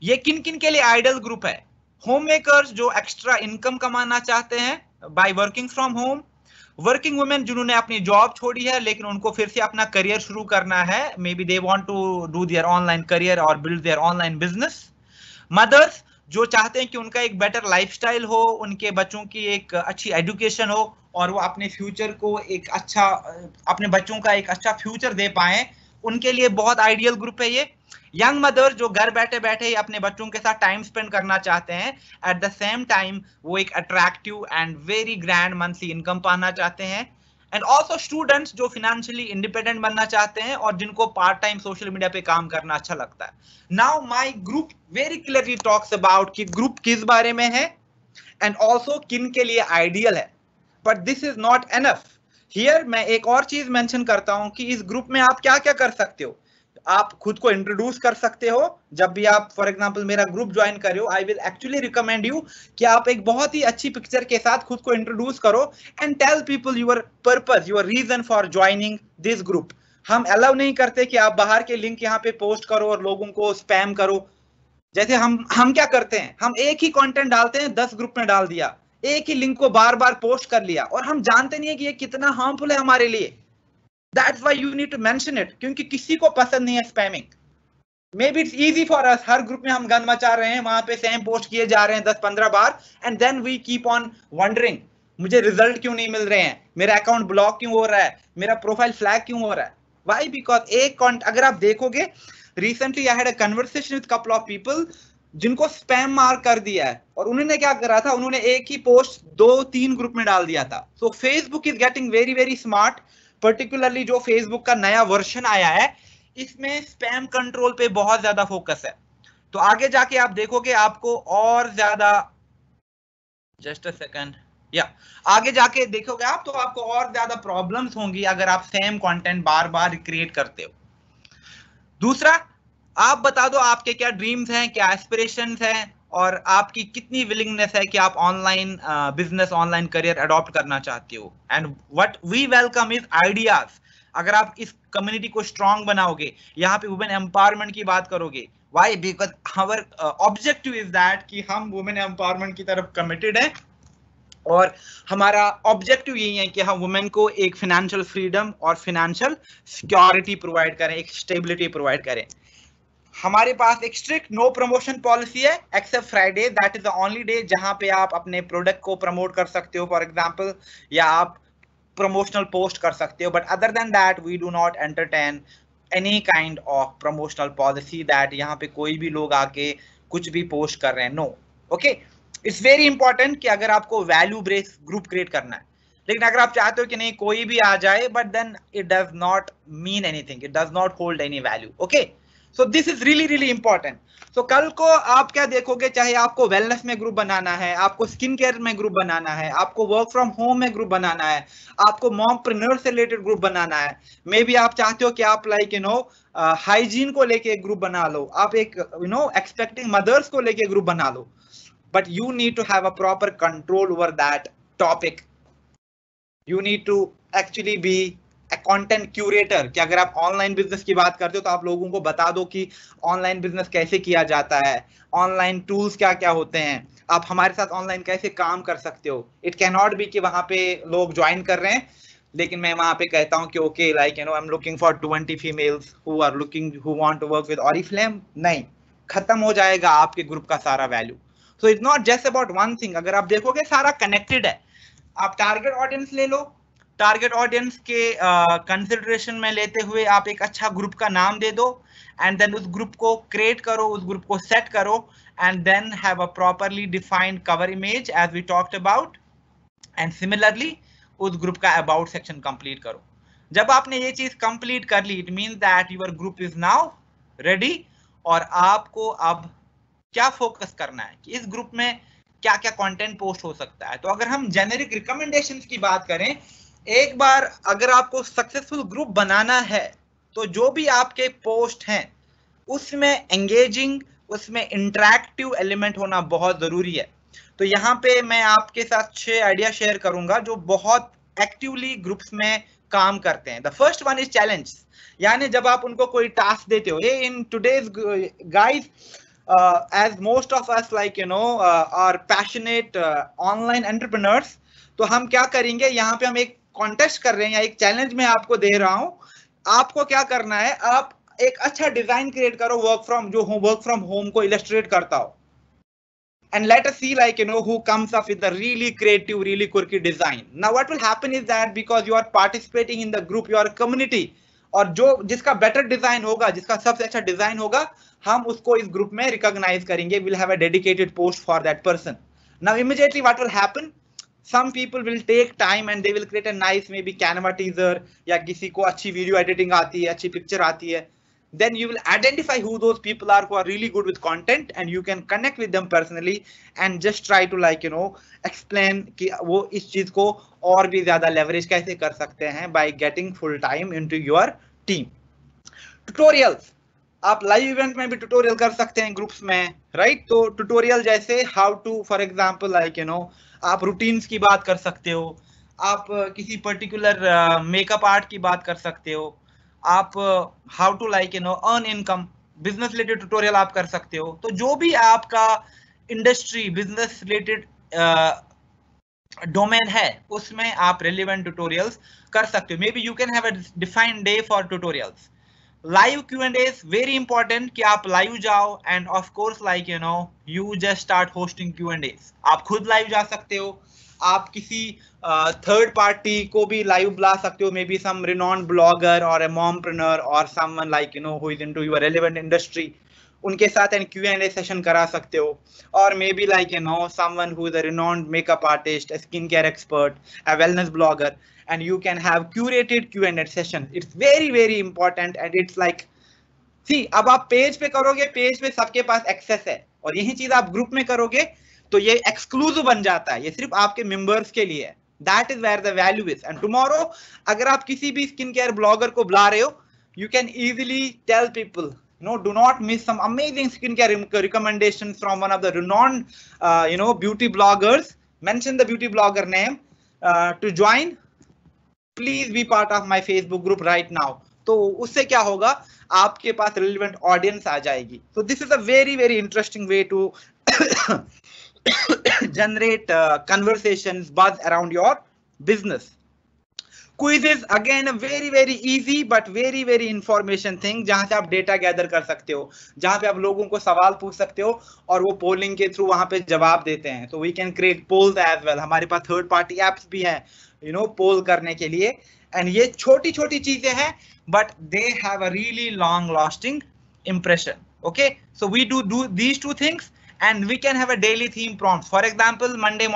ये किन किन के लिए आइडियल ग्रुप है, होम मेकर्स जो एक्स्ट्रा इनकम कमाना चाहते हैं by working from home, working women जिन्होंने अपनी जॉब छोड़ी है लेकिन उनको फिर से अपना करियर शुरू करना है, may be they want to do their online career और build their online business, mothers जो चाहते हैं कि उनका एक बेटर लाइफस्टाइल हो, उनके बच्चों की एक अच्छी एजुकेशन हो और वो अपने फ्यूचर को एक अच्छा, अपने बच्चों का एक अच्छा फ्यूचर दे पाए, उनके लिए बहुत आइडियल ग्रुप है ये। यंग मदर्स जो घर बैठे बैठे ही अपने बच्चों के साथ टाइम स्पेंड करना चाहते हैं, एट द सेम टाइम वो एक attractive and very grand monthly income पाना चाहते हैं, एंड ऑल्सो स्टूडेंट्स जो फिनेंशियली इंडिपेंडेंट बनना चाहते हैं और जिनको पार्ट टाइम सोशल मीडिया पे काम करना अच्छा लगता है। Now my group very clearly talks about कि ग्रुप किस बारे में है एंड ऑल्सो किन के लिए आइडियल है, but this is not enough. Here मैं एक और चीज मेंशन करता हूं कि इस ग्रुप में आप क्या क्या कर सकते हो। आप खुद को इंट्रोड्यूस कर सकते हो, जब भी आप फॉर एग्जांपल मेरा ग्रुप ज्वाइन कर रहे हो, I will actually recommend you कि आप एक बहुत ही अच्छी पिक्चर के साथ खुद को इंट्रोड्यूस करो and tell people your purpose, your reason for joining this group. हम अलाउ नहीं करते कि आप बाहर के लिंक यहाँ पे पोस्ट करो और लोगों को स्पैम करो। जैसे हम क्या करते हैं, हम एक ही कंटेंट डालते हैं, 10 ग्रुप में डाल दिया, एक ही लिंक को बार बार पोस्ट कर लिया, और हम जानते नहीं है कि ये कितना हार्मफुल है हमारे लिए। That's why you need to mention it, क्योंकि किसी को पसंद नहीं है spamming. Maybe it's easy for us, her group में हम गंद मचा रहे हैं, वहां पे सेम पोस्ट किए जा रहे हैं 10-15 बार, and then we keep on wondering मुझे रिजल्ट क्यों नहीं मिल रहे हैं, मेरा अकाउंट ब्लॉक क्यों हो रहा है, मेरा प्रोफाइल फ्लैग क्यों हो रहा है। Why? Because एक अगर आप देखोगे, recently I had a conversation with couple of people जिनको स्पैम मार्क कर दिया है, और उन्होंने क्या करा था, उन्होंने एक ही पोस्ट 2-3 ग्रुप में डाल दिया था। So Facebook is getting very very smart, particularly जो फेसबुक का नया वर्जन आया है, इसमें स्पैम कंट्रोल पे बहुत ज्यादा फोकस है। तो आगे जाके आप देखोगे आपको और ज्यादा, जस्ट अ सेकंड, या आगे जाके देखोगे आप तो आपको और ज्यादा प्रॉब्लम्स होंगी अगर आप सेम कंटेंट बार बार क्रिएट करते हो। दूसरा, आप बता दो आपके क्या ड्रीम्स हैं, क्या एस्पिरेशंस हैं, और आपकी कितनी विलिंगनेस है कि आप online business, online career adopt करना चाहते हो। And what we welcome is ideas. अगर आप इस कम्युनिटी को स्ट्रांग बनाओगे, यहाँ पे वुमेन एम्पावरमेंट की बात करोगे, why? Because our objective is that कि हम वुमेन एम्पावरमेंट की तरफ कमिटेड है, और हमारा ऑब्जेक्टिव यही है कि हम वुमेन को एक फाइनेंशियल फ्रीडम और फाइनेंशियल सिक्योरिटी प्रोवाइड करें, एक स्टेबिलिटी प्रोवाइड करें। हमारे पास एक स्ट्रिक्ट नो प्रमोशन पॉलिसी है except Friday, that is the only day जहां पे आप अपने प्रोडक्ट को प्रमोट कर सकते हो फॉर एग्जांपल, या आप प्रमोशनल पोस्ट कर सकते हो। But other than that we do not entertain any kind of promotional policy that यहाँ पे कोई भी लोग आके कुछ भी पोस्ट कर रहे हैं, no. Okay, it's very important कि अगर आपको वैल्यू बेस्ड ग्रुप क्रिएट करना है, लेकिन अगर आप चाहते हो कि नहीं कोई भी आ जाए, but then it does not mean anything, it does not hold any value. Okay, so this is really really important. So कल को आप क्या देखोगे, चाहे आपको वेलनेस में ग्रुप बनाना है, आपको स्किन केयर में ग्रुप बनाना है, आपको वर्क फ्रॉम होम में ग्रुप बनाना है, आपको मॉमप्रेन्योर से रिलेटेड ग्रुप बनाना है, मे बी आप चाहते हो कि आप लाइक हाइजीन को लेके एक ग्रुप बना लो, आप एक एक्सपेक्टिंग मदर्स को लेके ग्रुप बना लो, but you need to have a proper control over that topic. You need to actually be a content curator कि अगर आप ऑनलाइन बिजनेस की बात करते हो तो आप लोगों को बता दो कि ऑनलाइन बिजनेस कैसे किया जाता है, ऑनलाइन टूल्स क्या क्या होते हैं, आप हमारे साथ ऑनलाइन कैसे काम कर सकते हो। इट कैन नॉट बी कि वहां पे लोग ज्वाइन कर रहे हैं लेकिन मैं वहां पे कहता हूँ कि okay like I am looking for 20 females who are looking who want to work with Oriflame. नहीं, खत्म हो जाएगा आपके ग्रुप का सारा value. So it's not just about one thing, अगर आप देखोगे सारा कनेक्टेड है। आप टारगेट ऑडियंस ले लो, टारगेट ऑडियंस के कंसिडरेशन में लेते हुए आप एक अच्छा ग्रुप का नाम दे दो, एंड देन उस ग्रुप को क्रिएट करो, उस ग्रुप को सेट करो, and then have a properly defined cover image as we talked about, and similarly उस ग्रुप का अबाउट सेक्शन कंप्लीट करो। जब आपने ये चीज कंप्लीट कर ली, it means that your group is now ready, और आपको अब क्या फोकस करना है कि इस ग्रुप में क्या क्या कंटेंट पोस्ट हो सकता है। तो अगर हम जेनेरिक रिकमेंडेशंस की बात करें, एक बार अगर आपको सक्सेसफुल ग्रुप बनाना है तो जो भी आपके पोस्ट हैं उसमें एंगेजिंग, उसमें इंटरैक्टिव एलिमेंट होना बहुत जरूरी है। तो यहाँ पे मैं आपके साथ 6 आइडिया शेयर करूंगा जो बहुत एक्टिवली ग्रुप्स में काम करते हैं। The first one is challenge, यानी जब आप उनको कोई टास्क देते हो, in today's guys as most of us are passionate online entrepreneurs, तो हम क्या करेंगे, यहाँ पे हम एक कॉन्टेस्ट कर रहे हैं या एक चैलेंज में आपको दे रहा हूं। आपको क्या करना है, आप एक अच्छा डिजाइन क्रिएट करो वर्क फ्रॉम होम को इलस्ट्रेट करता हो, and let us see who comes up with a really creative, really quirky design. Now what will happen is that because you are participating in the group, your community, और जो जिसका better design होगा, जिसका सबसे अच्छा design होगा, हम उसको इस ग्रुप में रिकॉग्नाइज करेंगे, will have a dedicated post for that person. Now immediately what will happen, some people will take time and they will create a nice maybe Canva teaser, या किसी को अच्छी वीडियो एडिटिंग आती है, अच्छी picture आती है, then you will identify who those people are who are really good with content, and you can connect with them personally and just try to explain कि वो इस चीज को और भी ज्यादा लेवरेज कैसे कर सकते हैं by getting full time into your team. Tutorials, आप लाइव इवेंट में भी ट्यूटोरियल कर सकते हैं ग्रुप्स में, राइट? तो ट्यूटोरियल जैसे हाउ टू, फॉर एग्जांपल आप रूटीन्स की बात कर सकते हो, आप किसी पर्टिकुलर मेकअप आर्ट की बात कर सकते हो, आप how to earn income, business related tutorial आप कर सकते हो। तो जो भी आपका इंडस्ट्री बिजनेस रिलेटेड डोमेन है उसमें आप रेलिवेंट ट्यूटोरियल्स कर सकते हो। मे be you can have a defined day for tutorials. Live Q&A is very important कि आप लाइव जाओ, end of course you just start hosting Q&As। आप खुद लाइव जा सकते हो, आप किसी थर्ड पार्टी को भी लाइव बुला सकते हो, maybe some renowned blogger और अ मॉमप्रेन्योर और someone who is into your relevant industry, उनके साथ एंड Q&A सेशन करा सकते हो। और maybe someone who is a renowned makeup artist, a skincare expert, a wellness blogger, and you can have curated Q&A session. It's very very important, and it's see, अब आप page पे करोगे, page पे सबके पास access है, और यही चीज आप ग्रुप में करोगे तो ये एक्सक्लूसिव बन जाता है, ये सिर्फ आपके मेंबर्स के लिए है। That is where the value is. And tomorrow अगर आप किसी भी स्किन केयर ब्लॉगर को बुला रहे हो, you can easily tell people, do not miss some amazing skincare recommendations from one of the renowned beauty bloggers. Mention the beauty blogger name to join. Please be part of my Facebook group right now. तो उससे क्या होगा, आपके पास relevant audience आ जाएगी. So this is a very very interesting way to generate conversations, buzz around your business. Quizzes again a very very easy but very very information thing, जहां से आप data gather कर सकते हो, जहां पे आप लोगों को सवाल पूछ सकते हो और वो पोलिंग के थ्रू वहां पे जवाब देते हैं. तो we can create polls as well. हमारे पास थर्ड पार्टी एप्स भी हैं पोल करने के लिए. एंड ये छोटी छोटी चीजें हैं but they have a really long lasting impression. Okay, so we do these two things and we can have a daily theme prompts. For example, Monday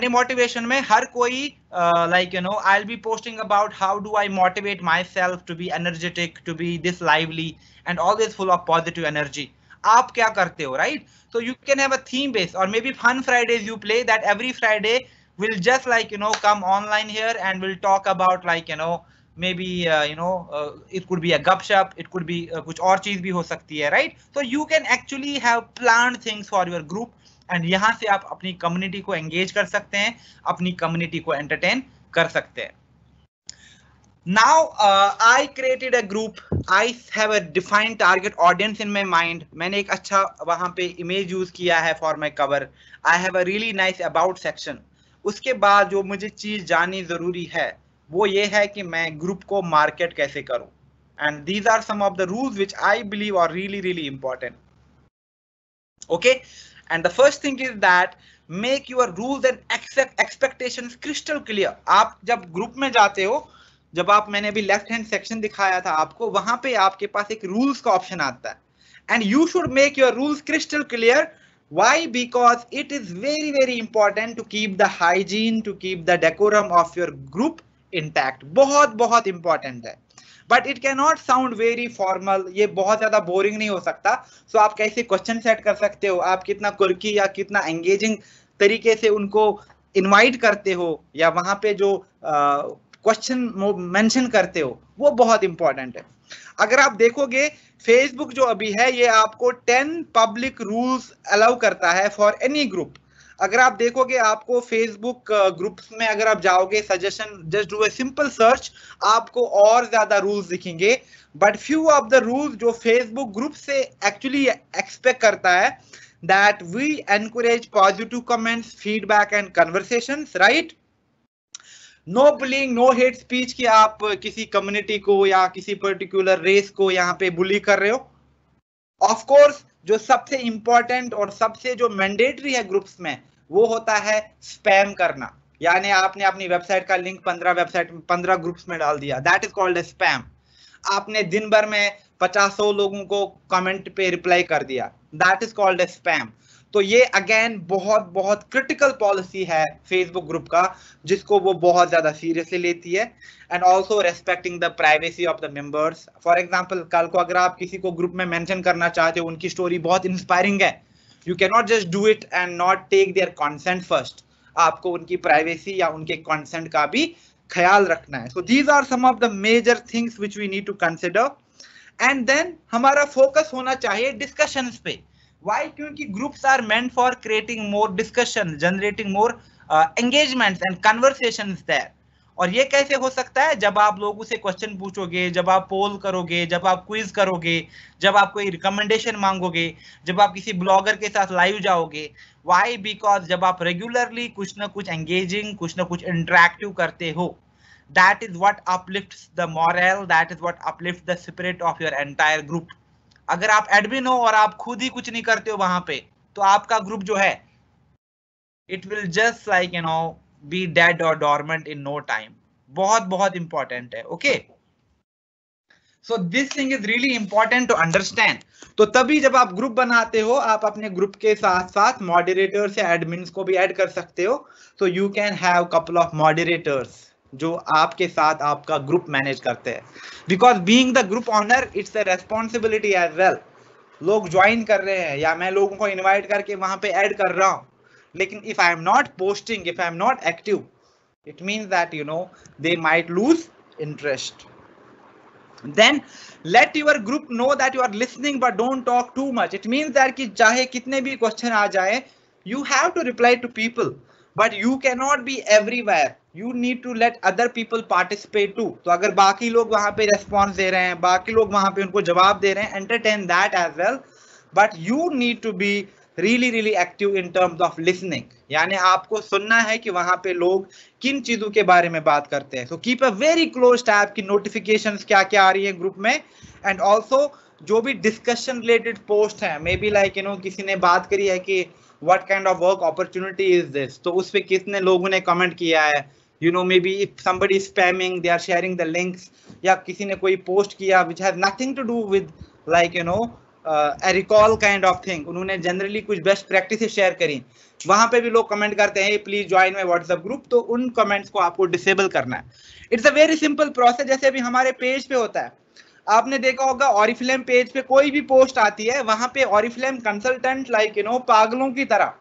motivation में हर कोई I'll be posting about how do I motivate myself to be energetic, to be this lively and always full of positive energy. आप क्या करते हो, right? So you can have a theme base, or maybe fun Fridays you play that every Friday we'll just come online here and we'll talk about maybe it could be a gupshup, it could be कुछ और चीज भी हो सकती है, right? So you can actually have planned things for your group and यहाँ से आप अपनी कम्युनिटी को एंगेज कर सकते हैं, अपनी कम्युनिटी को एंटरटेन कर सकते हैं. Now I created a group. I have a defined target audience in my mind. मैंने एक अच्छा वहां पे इमेज यूज किया है for my cover. I have a really nice about section. उसके बाद जो मुझे चीज जाननी जरूरी है वो ये है कि मैं ग्रुप को मार्केट कैसे करूं. And these are some of the rules which I believe are really really important. Okay. And the first thing is that make your rules and expectations crystal clear. आप जब ग्रुप में जाते हो, जब आप, मैंने अभी लेफ्ट हैंड सेक्शन दिखाया था आपको, वहां पे आपके पास एक रूल्स का ऑप्शन आता है. And you should make your rules crystal clear. Why? Because it is very very important to keep the hygiene, to keep the decorum of your group intact. बहुत बहुत important है. But it can not sound very formal. ये बहुत ज्यादा boring नहीं हो सकता. सो आप कैसे क्वेश्चन सेट कर सकते हो, आप कितना कुर्की या कितना एंगेजिंग तरीके से उनको इनवाइट करते हो या वहां पे जो क्वेश्चन मेंशन करते हो, वो बहुत इंपॉर्टेंट है. अगर आप देखोगे फेसबुक जो अभी है ये आपको 10 पब्लिक रूल्स अलाउ करता है फॉर एनी ग्रुप. अगर आप देखोगे आपको फेसबुक ग्रुप्स में अगर आप जाओगे, suggestion just do a simple search, आपको और ज्यादा रूल्स दिखेंगे. But few of the rules जो फेसबुक ग्रुप से एक्चुअली एक्सपेक्ट करता है, that we encourage positive comments, feedback and conversations, right? No bullying, no hate speech कि आप किसी कम्युनिटी को या किसी पर्टिकुलर रेस को यहाँ पे बुली कर रहे हो. ऑफ कोर्स जो सबसे इंपॉर्टेंट और सबसे जो मैंडेटरी है ग्रुप्स में, वो होता है स्पैम करना. यानी आपने अपनी वेबसाइट का लिंक 15 ग्रुप्स में डाल दिया, that is called a spam. आपने दिन भर में 50-100 लोगों को कमेंट पे रिप्लाई कर दिया, that is called a spam. तो ये अगेन बहुत बहुत क्रिटिकल पॉलिसी है फेसबुक ग्रुप का, जिसको वो बहुत ज्यादा सीरियसली लेती है. And also respecting the privacy of the members. For example कल को अगर आप किसी को ग्रुप में मेंशन करना चाहते हो, उनकी स्टोरी बहुत इंस्पायरिंग है, you can not just do it and not take their consent first. आपको उनकी प्राइवेसी या उनके कंसेंट का भी ख्याल रखना है. So these are some of the major things which we need to consider. And then हमारा फोकस होना चाहिए डिस्कशंस पे. Why? क्योंकि groups are meant for creating more discussion, generating more engagements and conversations there. और ये कैसे हो सकता है? जब आप लोगों से क्वेश्चन पूछोगे, जब आप पोल करोगे, जब आप क्विज करोगे, जब आप कोई रिकमेंडेशन मांगोगे, जब आप किसी ब्लॉगर के साथ लाइव जाओगे. Why? Because जब आप रेगुलरली कुछ ना कुछ एंगेजिंग, कुछ ना कुछ इंटरेक्टिव करते हो, that is what uplifts the morale, that is what uplifts the spirit of your entire group. अगर आप एडमिन हो और आप खुद ही कुछ नहीं करते हो वहां पे, तो आपका ग्रुप जो है, it will just be dead और डॉर्मेंट इन नो टाइम. बहुत बहुत इंपॉर्टेंट है. Okay, so this thing is really important to understand. तो तभी जब आप ग्रुप बनाते हो, आप अपने ग्रुप के साथ साथ मॉडरेटर्स या एडमिन्स को भी ऐड कर सकते हो. तो you can have couple of moderators जो आपके साथ आपका ग्रुप मैनेज करते हैं. Because being the group owner, it's a responsibility as well. लोग ज्वाइन कर रहे हैं या मैं लोगों को इनवाइट करके वहां पे ऐड कर रहा हूं, लेकिन if I am not posting, if I am not active, it means that they might lose interest. Then let your group know that you are listening but don't talk too much. It means that कि चाहे कितने भी question आ जाए, you have to reply to people, but you cannot be everywhere. You need to let other people participate too. तो अगर बाकी लोग वहां पे रेस्पॉन्स दे रहे हैं, बाकी लोग वहां पे उनको जवाब दे रहे हैं, entertain that as well, but you need to be really active in terms of listening. यानी आपको सुनना है कि वहां पे लोग किन चीजों के बारे में बात करते हैं. So keep a very close tab कि notifications क्या क्या आ रही है ग्रुप में, and also जो भी discussion related post है, maybe like किसी ने बात करी है कि what kind of work opportunity is this, तो उस पे कितने लोगों ने कमेंट किया है. Maybe if somebody is spamming, they are sharing the links, या किसी ने कोई पोस्ट किया which has nothing to do with like a recall kind of thing, उन्होंने जनरली कुछ बेस्ट प्रैक्टिसेस शेयर करी, वहां पे भी लोग कमेंट करते हैं please join my WhatsApp group, तो उन कमेंट्स को आपको डिसेबल करना है. It's a very simple process. जैसे अभी हमारे पेज पे होता है, आपने देखा होगा ऑरिफ्लेम पेज पे कोई भी पोस्ट आती है, वहां पे ऑरिफ्लेम कंसल्टेंट लाइक पागलों की तरह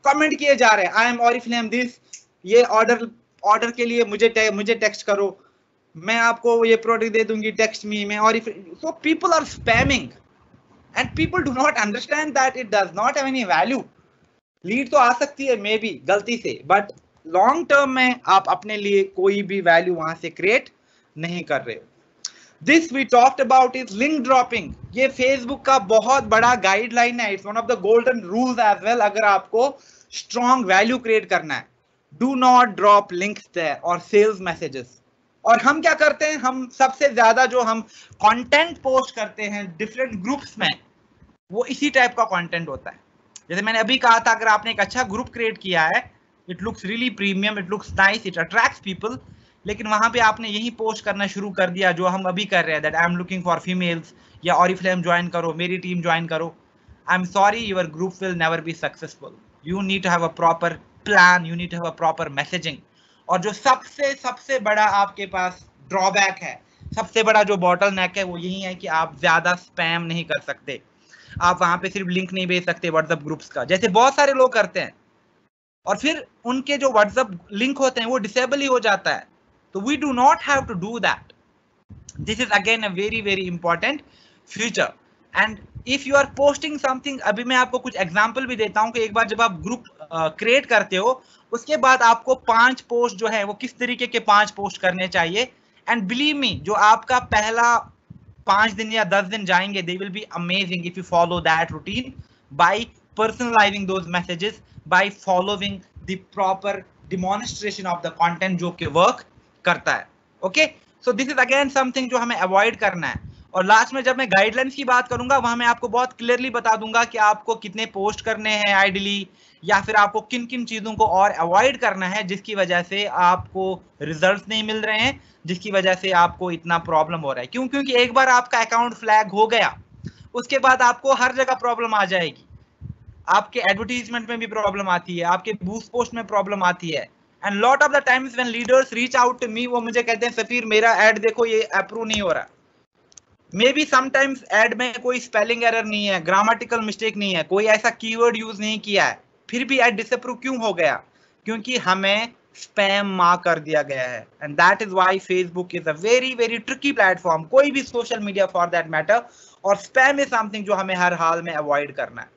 कमेंट किए जा रहे हैं, आई एम ऑरिफ्लेम दिस, ये ऑर्डर के लिए मुझे टेक्स्ट करो, मैं आपको ये प्रोडक्ट दे दूंगी, टेक्स्ट मी, मैं Oriflame. So people are spamming and people do not understand that it does not have any value. Lead तो आ सकती है मे बी गलती से, बट लॉन्ग टर्म में आप अपने लिए कोई भी वैल्यू वहां से क्रिएट नहीं कर रहे हो. This we talked about is link dropping. ये फेसबुक का बहुत बड़ा गाइडलाइन है. It's one of the golden rules as well. अगर आपको स्ट्रॉन्ग वैल्यू क्रिएट करना है, do not drop links there और सेल्स मैसेजेस. और हम क्या करते हैं, हम सबसे ज्यादा जो हम कंटेंट पोस्ट करते हैं डिफरेंट ग्रुप्स में, वो इसी टाइप का कंटेंट होता है. जैसे मैंने अभी कहा था, अगर आपने एक अच्छा ग्रुप क्रिएट किया है, it looks really premium, it looks nice, it attracts people, लेकिन वहां पे आपने यही पोस्ट करना शुरू कर दिया जो हम अभी कर रहे हैं, that I am looking for females, या ऑरिफ्लेम ज्वाइन करो, मेरी टीम ज्वाइन करो. I am sorry, your group will never be successful. You need to have a proper plan, you need to have a proper messaging. और जो सबसे बड़ा आपके पास drawback है, सबसे बड़ा जो बॉटल नेक है, वो यही है कि आप ज्यादा स्पैम नहीं कर सकते. आप वहां पे सिर्फ लिंक नहीं भेज सकते व्हाट्सएप ग्रुप्स का, जैसे बहुत सारे लोग करते हैं, और फिर उनके जो व्हाट्सएप लिंक होते हैं वो डिसेबल ही हो जाता है. तो we do not have to do that. This is again a very important feature. And if you are posting something, अभी मैं आपको कुछ एग्जांपल भी देता हूं कि एक बार जब आप ग्रुप क्रिएट करते हो, उसके बाद आपको 5 पोस्ट जो है वो किस तरीके के 5 पोस्ट करने चाहिए. एंड बिलीव मी, जो आपका पहला 5 दिन या 10 दिन जाएंगे, they will be amazing if you follow that routine by personalizing those messages, by following the proper demonstration of the content जो कि work करता है. Okay, so this is again something जो हमें avoid करना है. और लास्ट में जब मैं गाइडलाइंस की बात करूंगा, वहां मैं आपको बहुत क्लियरली बता दूंगा कि आपको कितने पोस्ट करने हैं आइडियली, या फिर आपको किन किन चीजों को और अवॉइड करना है जिसकी वजह से आपको रिजल्ट्स नहीं मिल रहे हैं, जिसकी वजह से आपको इतना प्रॉब्लम हो रहा है. क्यों? क्योंकि एक बार आपका अकाउंट फ्लैग हो गया, उसके बाद आपको हर जगह प्रॉब्लम आ जाएगी. आपके एडवर्टीजमेंट में भी प्रॉब्लम आती है, आपके बूस्ट पोस्ट में प्रॉब्लम आती है. And lot of the times when leaders reach out to me, वो मुझे कहते हैं सफीर मेरा एड देखो ये अप्रूव नहीं हो रहा. मे बी समटाइम्स एड में कोई स्पेलिंग एरर नहीं है, ग्रामेटिकल मिस्टेक नहीं है, कोई ऐसा कीवर्ड यूज नहीं किया है, फिर भी एड डिसअप्रूव क्यों हो गया? क्योंकि हमें स्पैम मार्क कर दिया गया है. And that is why Facebook is a very tricky platform, कोई भी social media for that matter, और स्पैम इज समथिंग जो हमें हर हाल में अवॉइड करना है.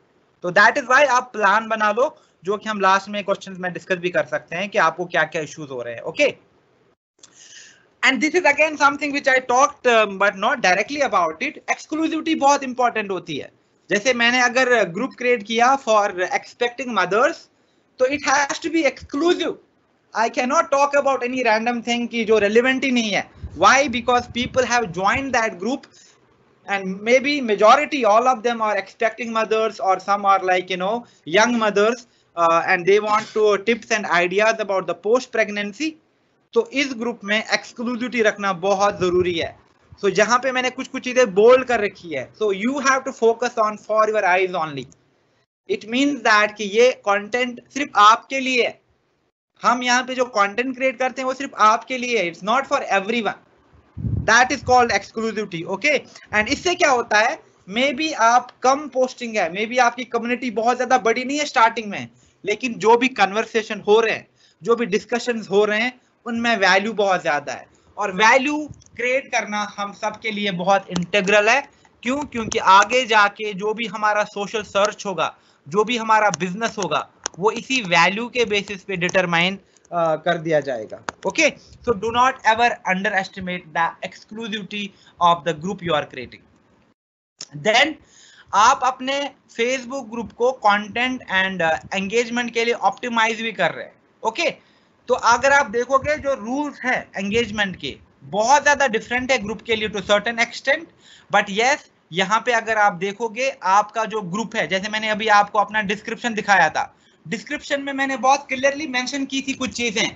तो दैट इज व्हाई आप प्लान बना लो, जो कि हम लास्ट में क्वेश्चंस में डिस्कस भी कर सकते हैं कि आपको क्या क्या इश्यूज हो रहे हैं. Okay, and this is again something which I talked but not directly about it. Exclusivity बहुत इंपॉर्टेंट होती है. जैसे मैंने अगर ग्रुप क्रिएट किया फॉर एक्सपेक्टिंग मदर्स, तो it has to be exclusive. I cannot talk about any random thing की जो relevant ही नहीं है. Why? Because people have joined that group, and maybe majority, all of them are expecting mothers, or some are like young mothers, and they want to tips and ideas about the post pregnancy. तो इस group में exclusivity रखना बहुत जरूरी है. So जहां पे मैंने कुछ चीजें बोल्ड कर रखी है, so you have to focus on for your eyes only. It means that कि ये कंटेंट सिर्फ आपके लिए है. हम यहाँ पे जो कंटेंट क्रिएट करते हैं वो सिर्फ आपके लिए है. It's not for everyone. That is called exclusivity. Okay, and इससे क्या होता है, मे बी आप कम पोस्टिंग है, मे बी आपकी कम्युनिटी बहुत ज्यादा बड़ी नहीं है स्टार्टिंग में, लेकिन जो भी कन्वर्सेशन हो रहे हैं, जो भी डिस्कशंस हो रहे हैं, उनमें वैल्यू बहुत ज्यादा है। और वैल्यू क्रिएट करना हम सब के लिए बहुत इंटीग्रल है। क्यों? क्योंकि आगे जाके जो भी हमारा सोशल सर्च होगा, जो भी हमारा बिजनेस होगा, वो इसी वैल्यू के बेसिस पे डिटरमाइन कर दिया जाएगा। Okay, so do not ever under estimate the exclusivity of the group you are creating. Then आप अपने फेसबुक ग्रुप को कंटेंट एंड एंगेजमेंट के लिए ऑप्टिमाइज भी कर रहे हैं। ओके, तो अगर आप देखोगे जो रूल्स है एंगेजमेंट के बहुत ज्यादा डिफरेंट है ग्रुप के लिए to certain extent, but yes यहाँ पे अगर आप देखोगे आपका जो ग्रुप है, जैसे मैंने अभी आपको अपना डिस्क्रिप्शन दिखाया था, डिस्क्रिप्शन में मैंने बहुत क्लियरली मेंशन की थी कुछ चीजें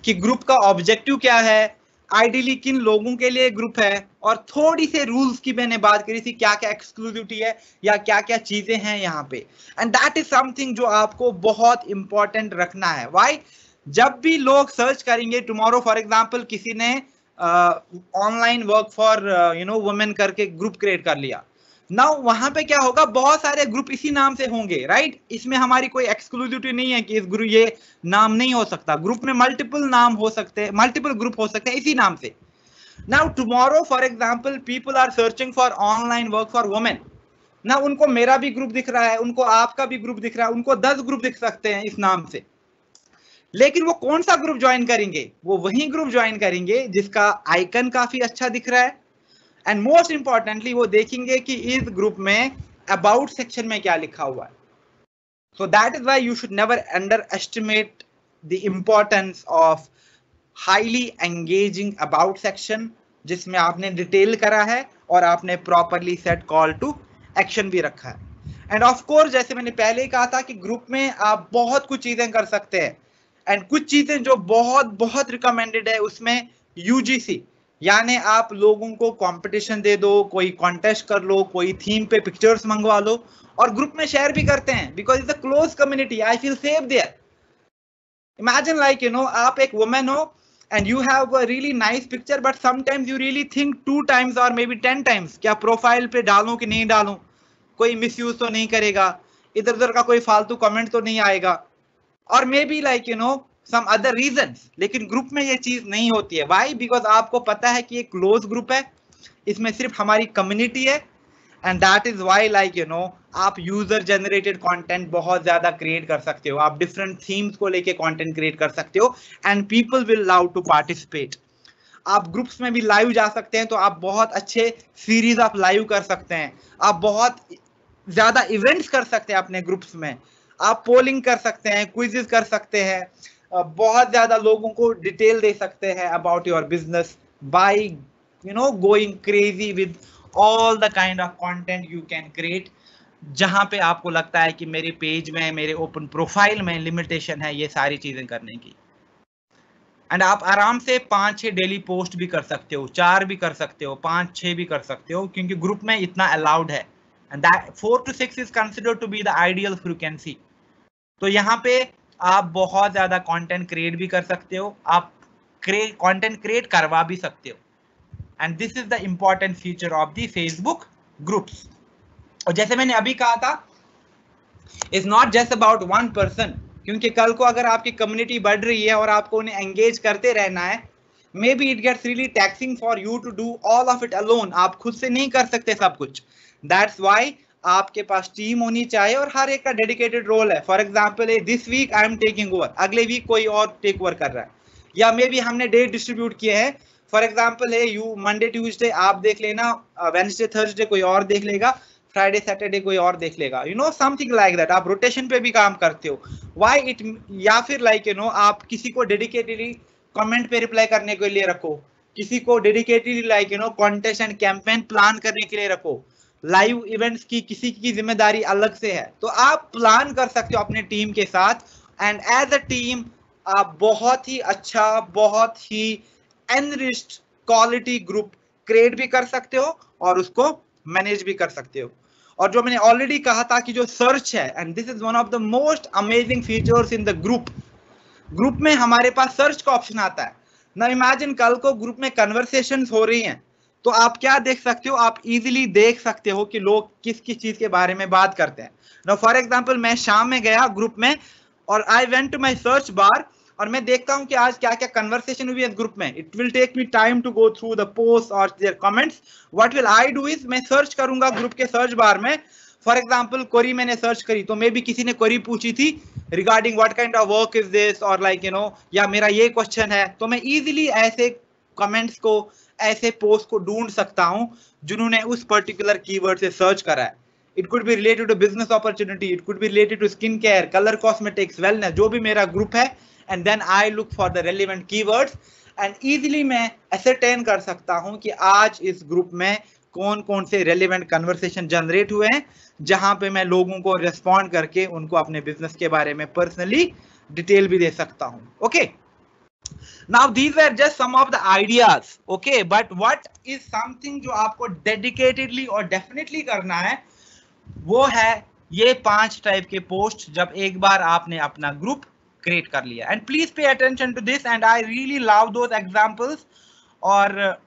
कि ग्रुप का ऑब्जेक्टिव क्या है, आइडियली किन लोगों के लिए ग्रुप है, और थोड़ी से रूल्स की मैंने बात करी थी, क्या क्या एक्सक्लूसिविटी है या क्या क्या चीजें हैं यहाँ पे। एंड दैट इज समथिंग जो आपको बहुत इंपॉर्टेंट रखना है। व्हाई? जब भी लोग सर्च करेंगे टुमारो, फॉर एग्जांपल किसी ने ऑनलाइन वर्क फॉर वुमेन करके ग्रुप क्रिएट कर लिया, नाउ वहां पे क्या होगा, बहुत सारे ग्रुप इसी नाम से होंगे, राइट? इसमें हमारी कोई एक्सक्लूसिविटी नहीं है कि इस ग्रुप ये नाम नहीं हो सकता, ग्रुप में मल्टीपल नाम हो सकते हैं, मल्टीपल ग्रुप हो सकते हैं इसी नाम से। Now tomorrow for example people are searching for online work for women, ना उनको मेरा भी ग्रुप दिख रहा है, उनको आपका भी ग्रुप दिख रहा है, उनको 10 ग्रुप दिख सकते हैं इस नाम से, लेकिन वो कौन सा ग्रुप ज्वाइन करेंगे? वो वही ग्रुप ज्वाइन करेंगे जिसका आइकन काफी अच्छा दिख रहा है, एंड मोस्ट इंपॉर्टेंटली वो देखेंगे कि इस ग्रुप में अबाउट सेक्शन में क्या लिखा हुआ है। So that is why you should never under estimate the importance of highly engaging about section, जिसमें आपने डिटेल करा है और आपने properly set call to action भी रखा है। एंड ऑफ कोर्स जैसे मैंने पहले ही कहा था कि ग्रुप में आप बहुत कुछ चीजें कर सकते हैं, एंड कुछ चीजें जो बहुत बहुत रिकमेंडेड है उसमें यूजीसी, यानी आप लोगों को कंपटीशन दे दो, कोई कॉन्टेस्ट कर लो, कोई थीम पे पिक्चर्स मंगवा लो और ग्रुप में शेयर भी करते हैं, because it's a close community, I feel safe there. Imagine like आप एक वुमेन हो and you have a really nice picture, but sometimes you really think 2 times or maybe 10 times क्या प्रोफाइल पे डालूं कि नहीं डालूं, कोई मिसयूज तो नहीं करेगा, इधर उधर का कोई फालतू कमेंट तो नहीं आएगा, और may be like some other reasons. लेकिन ग्रुप में ये चीज नहीं होती है। व्हाई? बिकॉज आपको पता है कि ये क्लोज ग्रुप है, इसमें सिर्फ हमारी कम्युनिटी है, and that is why like आप यूजर जनरेटेड कंटेंट बहुत ज्यादा क्रिएट कर सकते हो, आप डिफरेंट थीम्स को लेके कंटेंट क्रिएट कर सकते हो, and people will love to participate. आप ग्रुप्स में भी लाइव जा सकते हैं, तो आप बहुत अच्छे सीरीज ऑफ लाइव कर सकते हैं, आप बहुत ज्यादा इवेंट्स कर सकते हैं अपने ग्रुप्स में, आप पोलिंग कर सकते हैं, क्विजेस कर सकते हैं, बहुत ज्यादा लोगों को डिटेल दे सकते हैं about your business by going crazy with all the kind of content you can create। जहां पे आपको लगता है कि मेरे पेज में, मेरे ओपन प्रोफाइल में लिमिटेशन है ये सारी चीजें करने की, एंड आप आराम से 5-6 डेली पोस्ट भी कर सकते हो, 4 भी कर सकते हो, 5-6 भी कर सकते हो, क्योंकि ग्रुप में इतना अलाउड है, and that 4 to 6 is considered to be the ideal frequency. तो यहाँ पे आप बहुत ज्यादा कंटेंट क्रिएट भी कर सकते हो, आप कंटेंट क्रिएट करवा भी सकते हो, and this is the important feature of the Facebook groups। और जैसे मैंने अभी कहा था, it's not just about one person, क्योंकि कल को अगर आपकी कम्युनिटी बढ़ रही है और आपको उन्हें एंगेज करते रहना है, maybe it gets really taxing for you to do all of it alone। आप खुद से नहीं कर सकते सब कुछ, that's why आपके पास टीम होनी चाहिए और हर एक का डेडिकेटेड रोल है। For example this week I am taking over, अगले वीक कोई और टेक ओवर कर रहा है, या मे बी हमने डेट डिस्ट्रीब्यूट किए हैं। फॉर एग्जाम्पल है यू मंडे ट्यूसडे आप देख लेना, वेडनेसडे थर्सडे कोई और देख लेगा, फ्राइडे सैटरडे कोई और देख लेगा, समथिंग लाइक दैट। आप रोटेशन पे भी काम करते हो। व्हाई इट, या फिर लाइक आप किसी को डेडिकेटेडली कमेंट पे रिप्लाई करने के लिए रखो, किसी को dedicatedly like contest and campaign plan करने के लिए रखो, लाइव इवेंट्स की किसी की जिम्मेदारी अलग से है, तो आप प्लान कर सकते हो अपने टीम के साथ, एंड एज अ टीम आप बहुत ही अच्छा, बहुत ही एनरिच्ड क्वालिटी ग्रुप क्रिएट भी कर सकते हो और उसको मैनेज भी कर सकते हो। और जो मैंने ऑलरेडी कहा था कि जो सर्च है, and this is one of the most amazing features in the group में हमारे पास सर्च का ऑप्शन आता है ना। इमेजिन कल को ग्रुप में कन्वर्सेशंस हो रही हैं, तो आप क्या देख सकते हो, आप इजीली देख सकते हो कि लोग किस किस चीज के बारे में बात करते हैं। नाउ फॉर एग्जांपल मैं शाम में गया ग्रुप में और I went to my search bar और मैं देखता हूं कि आज क्या क्या कन्वर्सेशन हुई है ग्रुप में। It will take me time to go through the post और their comments. What will I do is मैं सर्च करूंगा ग्रुप के सर्च बार में। फॉर एग्जाम्पल क्वेरी मैंने सर्च करी तो मे बी किसी ने क्वेरी पूछी थी regarding what kind of work is this और लाइक या मेरा ये क्वेश्चन है, तो मैं इजीली ऐसे कमेंट्स को, ऐसे पोस्ट को ढूंढ सकता हूं जिन्होंने उस पर्टिकुलर कीवर्ड से सर्च करा है। It could be related to business opportunity, it could be related to skin care, colour cosmetics, wellness, जो भी मेरा ग्रुप है, and then I look for the relevant keywords and easily मैं ascertain कर सकता हूं कि आज इस ग्रुप में कौन कौन से रेलिवेंट कन्वर्सेशन जनरेट हुए हैं, जहां पे मैं लोगों को रिस्पॉन्ड करके उनको अपने बिजनेस के बारे में पर्सनली डिटेल भी दे सकता हूं। Okay, now these were just some of the ideas, okay, but what is something जो आपको dedicatedly और definitely करना है, वो है ये 5 टाइप के पोस्ट जब एक बार आपने अपना ग्रुप क्रिएट कर लिया। And please pay attention to this and I really love those examples. और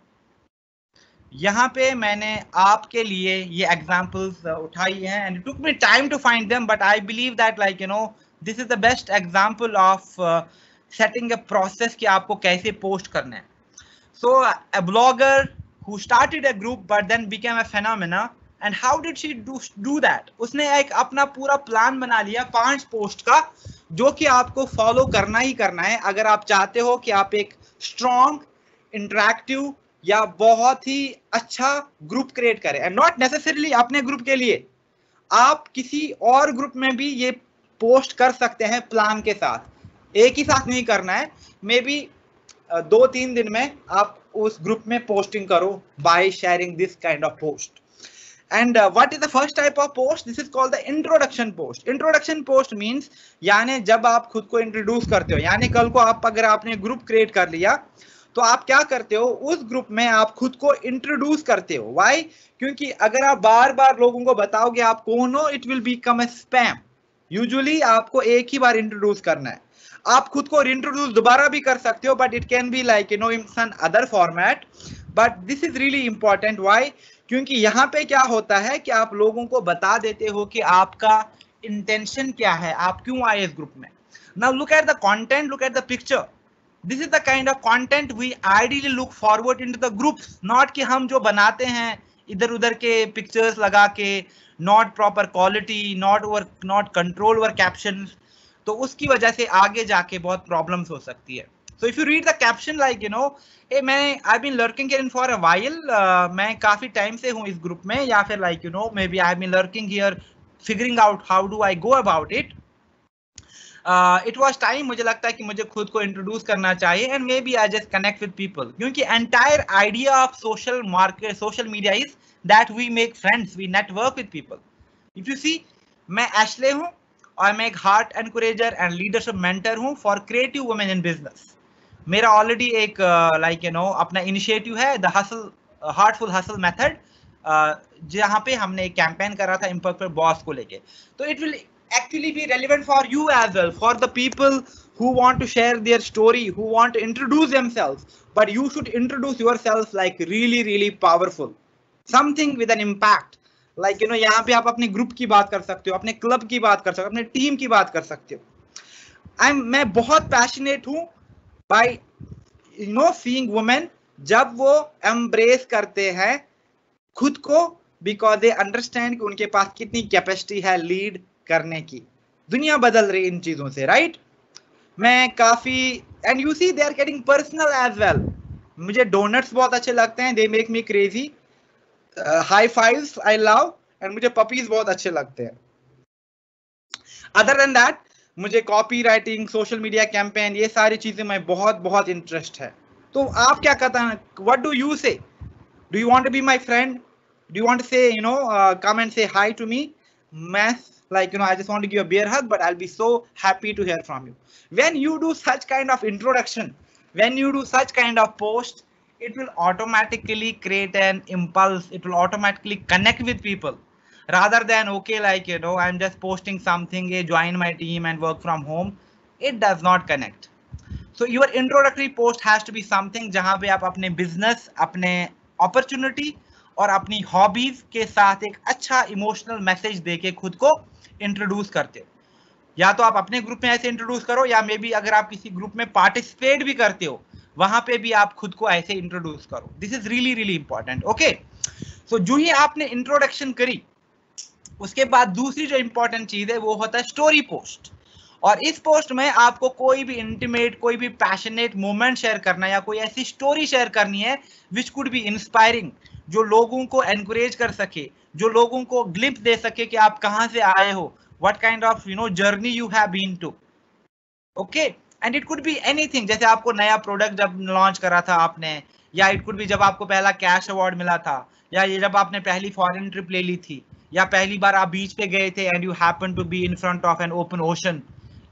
यहाँ पे मैंने आपके लिए ये एग्जांपल्स उठाई हैं and it took me time to find them, but I believe that like this is the best example of setting a process कि आपको कैसे पोस्ट करना है। So a blogger who started a group but then became a phenomena, and how did she do that? उसने एक अपना पूरा plan बना लिया 5 पोस्ट का, जो कि आपको फॉलो करना ही करना है अगर आप चाहते हो कि आप एक स्ट्रॉन्ग, इंटरैक्टिव या बहुत ही अच्छा ग्रुप क्रिएट करें। एंड नॉट नेसेसरीली अपने ग्रुप के लिए, आप किसी और ग्रुप में भी ये पोस्ट कर सकते हैं प्लान के साथ। एक ही साथ नहीं करना है, मे बी 2-3 दिन में आप उस ग्रुप में पोस्टिंग करो by sharing this kind of post. And what is the first type of post? This is called the introduction post. Introduction post means यानी जब आप खुद को इंट्रोड्यूस करते हो, यानी कल को आप अगर आपने ग्रुप क्रिएट कर लिया तो आप क्या करते हो, उस ग्रुप में आप खुद को इंट्रोड्यूस करते हो। व्हाई? क्योंकि अगर आप बार बार लोगों को बताओगे आप कौन हो, it will become a spam. Usually आपको एक ही बार इंट्रोड्यूस करना है। आप खुद को इंट्रोड्यूस दोबारा भी कर सकते हो, but it can be like in some other format, but this is really important. Why? क्योंकि यहाँ पे क्या होता है कि आप लोगों को बता देते हो कि आपका इंटेंशन क्या है, आप क्यों आए इस ग्रुप में। Now look at the content, look at the picture. This is the kind of content we ideally look forward into the groups, not कि हम जो बनाते हैं इधर उधर के पिक्चर्स लगा के, not proper quality, not control over captions, तो उसकी वजह से आगे जाके बहुत प्रॉब्लम्स हो सकती है। So if you read the caption like मैं I been lurking here for a while, मैं काफी टाइम से हूँ इस ग्रुप में, या फिर like may be I been lurking here figuring out how do I go about it. It was time, मुझे लगता है कि मुझे खुद को इंट्रोड्यूस करना चाहिए and may B I just connect with people, क्योंकि entire idea of social market, social media is that we make friends, we network with people. If you see, मैं एशले हूँ और मैं एक heart encourager and leadership mentor हूँ for creative women in business. मेरा already एक अपना initiative है, the hustle, heartful hustle method, जहाँ पे हमने एक कैंपेन करा था इम्परफेक्ट बॉस को लेके। तो it will actually be relevant for you as well, for the people who want to share their story, who want to introduce themselves, but you should introduce yourself like really powerful, something with an impact, like यहाँ पे आप अपने group की बात कर सकते हो, अपने क्लब की बात कर सकते हो, अपने टीम की बात कर सकते हो। मैं बहुत पैशनेट हूँ बाय सीइंग वुमेन जब वो एम्ब्रेस करते हैं खुद को, बिकॉज दे अंडरस्टैंड कि उनके पास कितनी कैपेसिटी है लीड करने की। दुनिया बदल रही इन चीजों से, राइट? मैं काफी, and you see they are getting personal as well. मुझे डोनट्स बहुत अच्छे लगते हैं, they make me crazy. High fives I love, and मुझे पपीज बहुत अच्छे लगते हैं। अदर देन दैट, मुझे copywriting, social media campaign, ये सारी चीजें मैं बहुत इंटरेस्ट है। तो आप क्या कहते हैं? What do you say? Do you want to be my friend? Do you want to say come and say hi to me? Like I just want to give a bear hug, but I'll be so happy to hear from you. When you do such kind of introduction, when you do such kind of post, it will automatically create an impulse, it will automatically connect with people, rather than okay, like I'm just posting something, join my team and work from home. It does not connect. So your introductory post has to be something जहाँ पे आप अपने business, अपने opportunity और अपनी hobbies के साथ एक अच्छा इमोशनल मैसेज देके खुद को इंट्रोड्यूस करते हो। या तो आप अपने ग्रुप में ऐसे इंट्रोड्यूस करो, या मे बी अगर आप किसी ग्रुप में पार्टिसिपेट भी करते हो वहां पे भी आप खुद को ऐसे इंट्रोड्यूस करो। This is really really important. Okay, so जो ही आपने इंट्रोडक्शन करी, उसके बाद दूसरी जो इंपॉर्टेंट चीज है वो होता है स्टोरी पोस्ट। और इस पोस्ट में आपको कोई भी इंटीमेट, कोई भी पैशनेट मोमेंट शेयर करना है, या कोई ऐसी स्टोरी शेयर करनी है विच कुड बी इंस्पायरिंग, जो लोगों को एनकरेज कर सके, जो लोगों को ग्लिम्प्स दे सके कि आप कहां से आए हो, what kind of journey you have been to. Okay, and it could be anything, जैसे आपको नया प्रोडक्ट जब लॉन्च करा था आपने, या इट कुड बी जब आपको पहला कैश अवार्ड मिला था, या ये जब आपने पहली फॉरेन ट्रिप ले ली थी, या पहली बार आप बीच पे गए थे and you happen to be in front of an open ocean,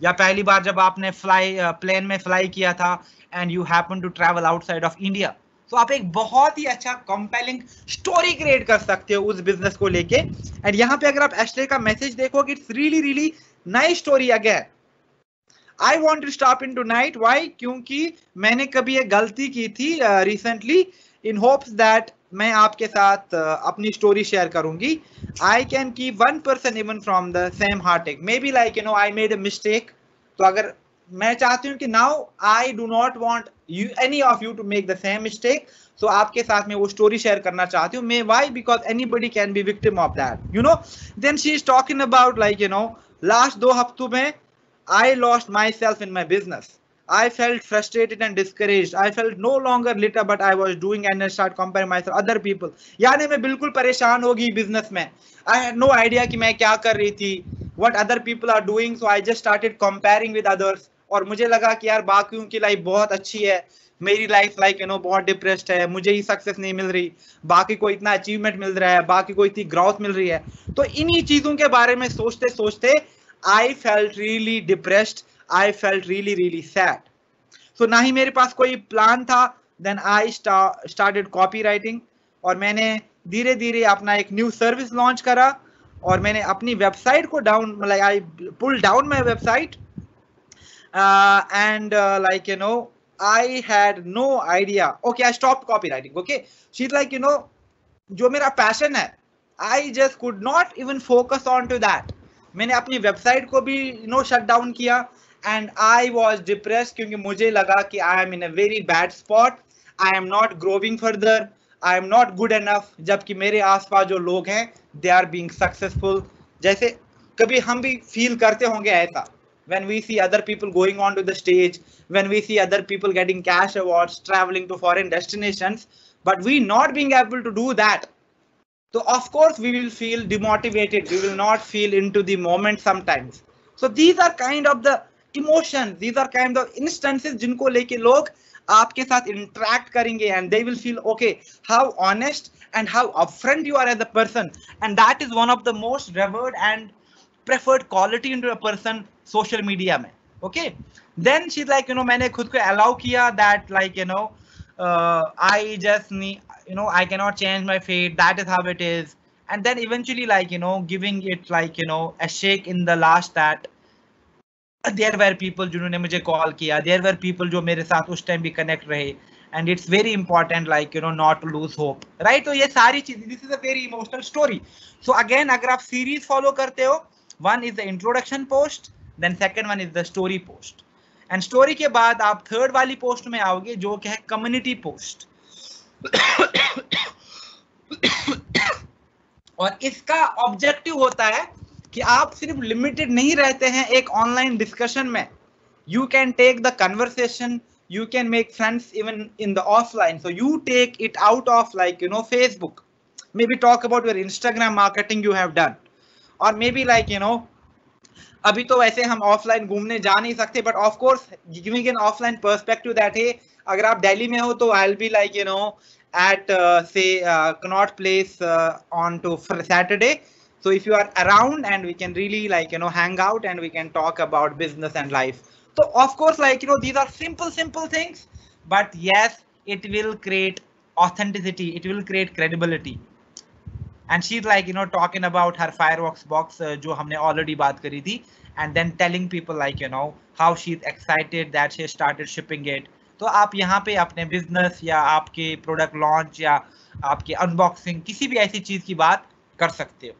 या पहली बार जब आपने प्लेन में फ्लाई किया था and you happen to travel outside of India. तो आप एक बहुत ही अच्छा कंपेलिंग स्टोरी क्रिएट कर सकते हो उस बिजनेस को लेके। एंड यहाँ पे अगर आप एश्ले का मैसेज देखोगे, it's really really nice story. Again I want to stop in tonight, why, क्योंकि मैंने कभी एक गलती की थी रिसेंटली, इन होप्स दैट मैं आपके साथ अपनी स्टोरी शेयर करूंगी। I can keep 1% even from the same heartache, may B like I made a mistake. तो अगर मैं चाहती हूँ कि now I do not want you any of you to make the same mistake, so आपके साथ में वो स्टोरी शेयर करना चाहती हूँ मैं। Why? Because anybody can be victim of that, then she is talking about like last 2 हफ्तों में I lost myself in my business. I felt frustrated and discouraged. I felt no longer lit up, but I was doing and I started comparing myself other people. यानी मैं बिल्कुल परेशान हो गई business में। I had no idea कि मैं क्या कर रही थी, what other people are doing, so I just started comparing with others. और मुझे लगा कि यार बाकियों की लाइफ बहुत अच्छी है, मेरी लाइफ लाइक बहुत डिप्रेस्ड है, मुझे ही सक्सेस नहीं मिल रही, बाकी को इतना अचीवमेंट मिल रहा है, बाकी को इतनी ग्रोथ मिल रही है। तो इन्हीं चीजों के बारे में सोचते सोचते I felt really depressed. I felt really really sad. So ना ही मेरे पास कोई प्लान था। Then I started copywriting और मैंने धीरे धीरे अपना एक न्यू सर्विस लॉन्च करा और मैंने अपनी वेबसाइट को down, like I pulled down my website and like I had no idea. Okay, I stopped copywriting. Okay, she's like जो मेरा पैशन है, I just could not even focus on to that. मैंने अपनी website को भी shut down किया and I was depress, क्योंकि मुझे लगा कि I am in a very bad spot, I am not growing further, I am not good enough, जबकि मेरे आसपास जो लोग हैं दे आर बीइंग सक्सेसफुल। जैसे कभी हम भी फील करते होंगे ऐसा, when we see other people going on to the stage, when we see other people getting cash awards, traveling to foreign destinations, but we not being able to do that. So of course we will feel demotivated, we will not feel into the moment sometimes. So these are kind of the emotions, these are kind of instances जिनको लेके लोग आपके साथ interact करेंगे and they will feel okay, how honest and how upfront you are as a person, and that is one of the most revered and preferred quality into a person social media में. Okay, then she's like मैंने खुद को allow किया that like I just need, I cannot change my fate, that is how it is. And then eventually like giving it like a shake in the last, that there were people जिन्होंने मुझे call किया, there were people जो मेरे साथ उस time भी connect रहे, and it's very important like not to lose hope, right? तो ये सारी चीजें, this is a very emotional story. So again अगर आप सीरीज फॉलो करते हो, one is the introduction post, then second one is the story post, and story के बाद आप थर्ड वाली पोस्ट में आओगे जो कि है कम्युनिटी पोस्ट। और इसका ऑब्जेक्टिव होता है कि आप सिर्फ लिमिटेड नहीं रहते हैं एक ऑनलाइन डिस्कशन में, you can take the conversation, you can make friends even in the offline, so you take it out of like Facebook, maybe talk about your Instagram marketing you have done, or maybe like अभी तो वैसे हम offline घूमने जा नहीं सकते, but of course giving an offline perspective that है, अगर आप दिल्ली में हो तो I will be like at say Connaught Place on to Saturday, so if you are around and we can really like hang out and we can talk about business and life. So of course like these are simple things, but yes, it will create authenticity, it will create credibility. And she's like talking about her fireworks box जो हमने already बात करी थी, and then telling people like how she's excited that she started shipping it, तो आप यहाँ पे अपने बिजनेस या आपके प्रोडक्ट लॉन्च या आपके अनबॉक्सिंग किसी भी ऐसी चीज की बात कर सकते हो.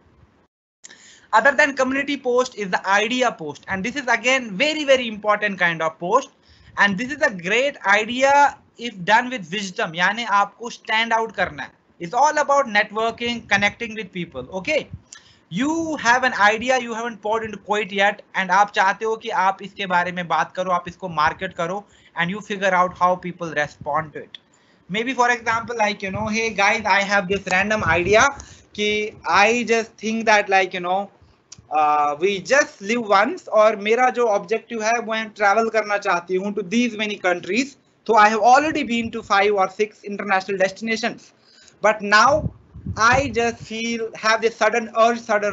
Other than community post is the idea post, and this is again very important kind of post, and this is a great idea if done with wisdom. यानी आपको stand out करना है. It's all about networking, connecting with people. Okay, you have an idea, you haven't poured into quite yet, and आप चाहते हो कि आप इसके बारे में बात करो, आप इसको market करो, and you figure out how people respond to it. Maybe for example, like, you know, hey guys, I have this random idea कि I just think that, like, you know, we just live once, और मेरा जो objective है वो मैं travel करना चाहती हूँ to these many countries. So I have already been to 5 or 6 international destinations, but now I just have this sudden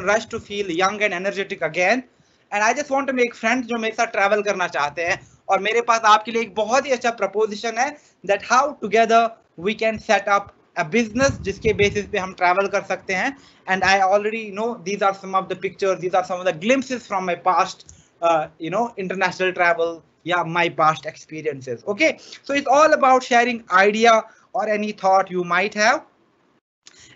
rush to feel young and energetic again, and I just want to make friends जो मेरे साथ travel करना चाहते हैं. और मेरे पास आपके लिए एक बहुत ही अच्छा proposition है that how together we can set up a business जिसके basis पे हम travel कर सकते हैं. And I already know these are some of the pictures, these are some of the glimpses from my past, you know, international travel, yeah, my past experiences. Okay, so it's all about sharing idea or any thought you might have.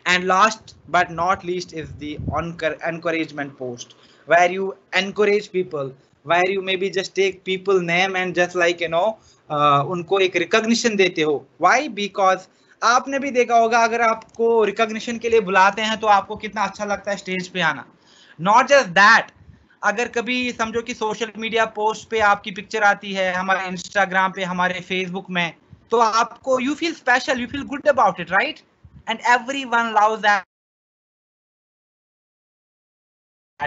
And last but not least is the encouragement post, where you encourage people, where you maybe just take people name and just, like, you know, उनको एक recognition देते हो. Why? Because आपने भी देखा होगा अगर आपको recognition के लिए बुलाते हैं तो आपको कितना अच्छा लगता है स्टेज पे आना. Not just that, अगर कभी समझो कि सोशल मीडिया पोस्ट पे आपकी पिक्चर आती है हमारे इंस्टाग्राम पे, हमारे फेसबुक में, तो आपको you feel special, you feel good about it, right? And everyone loves that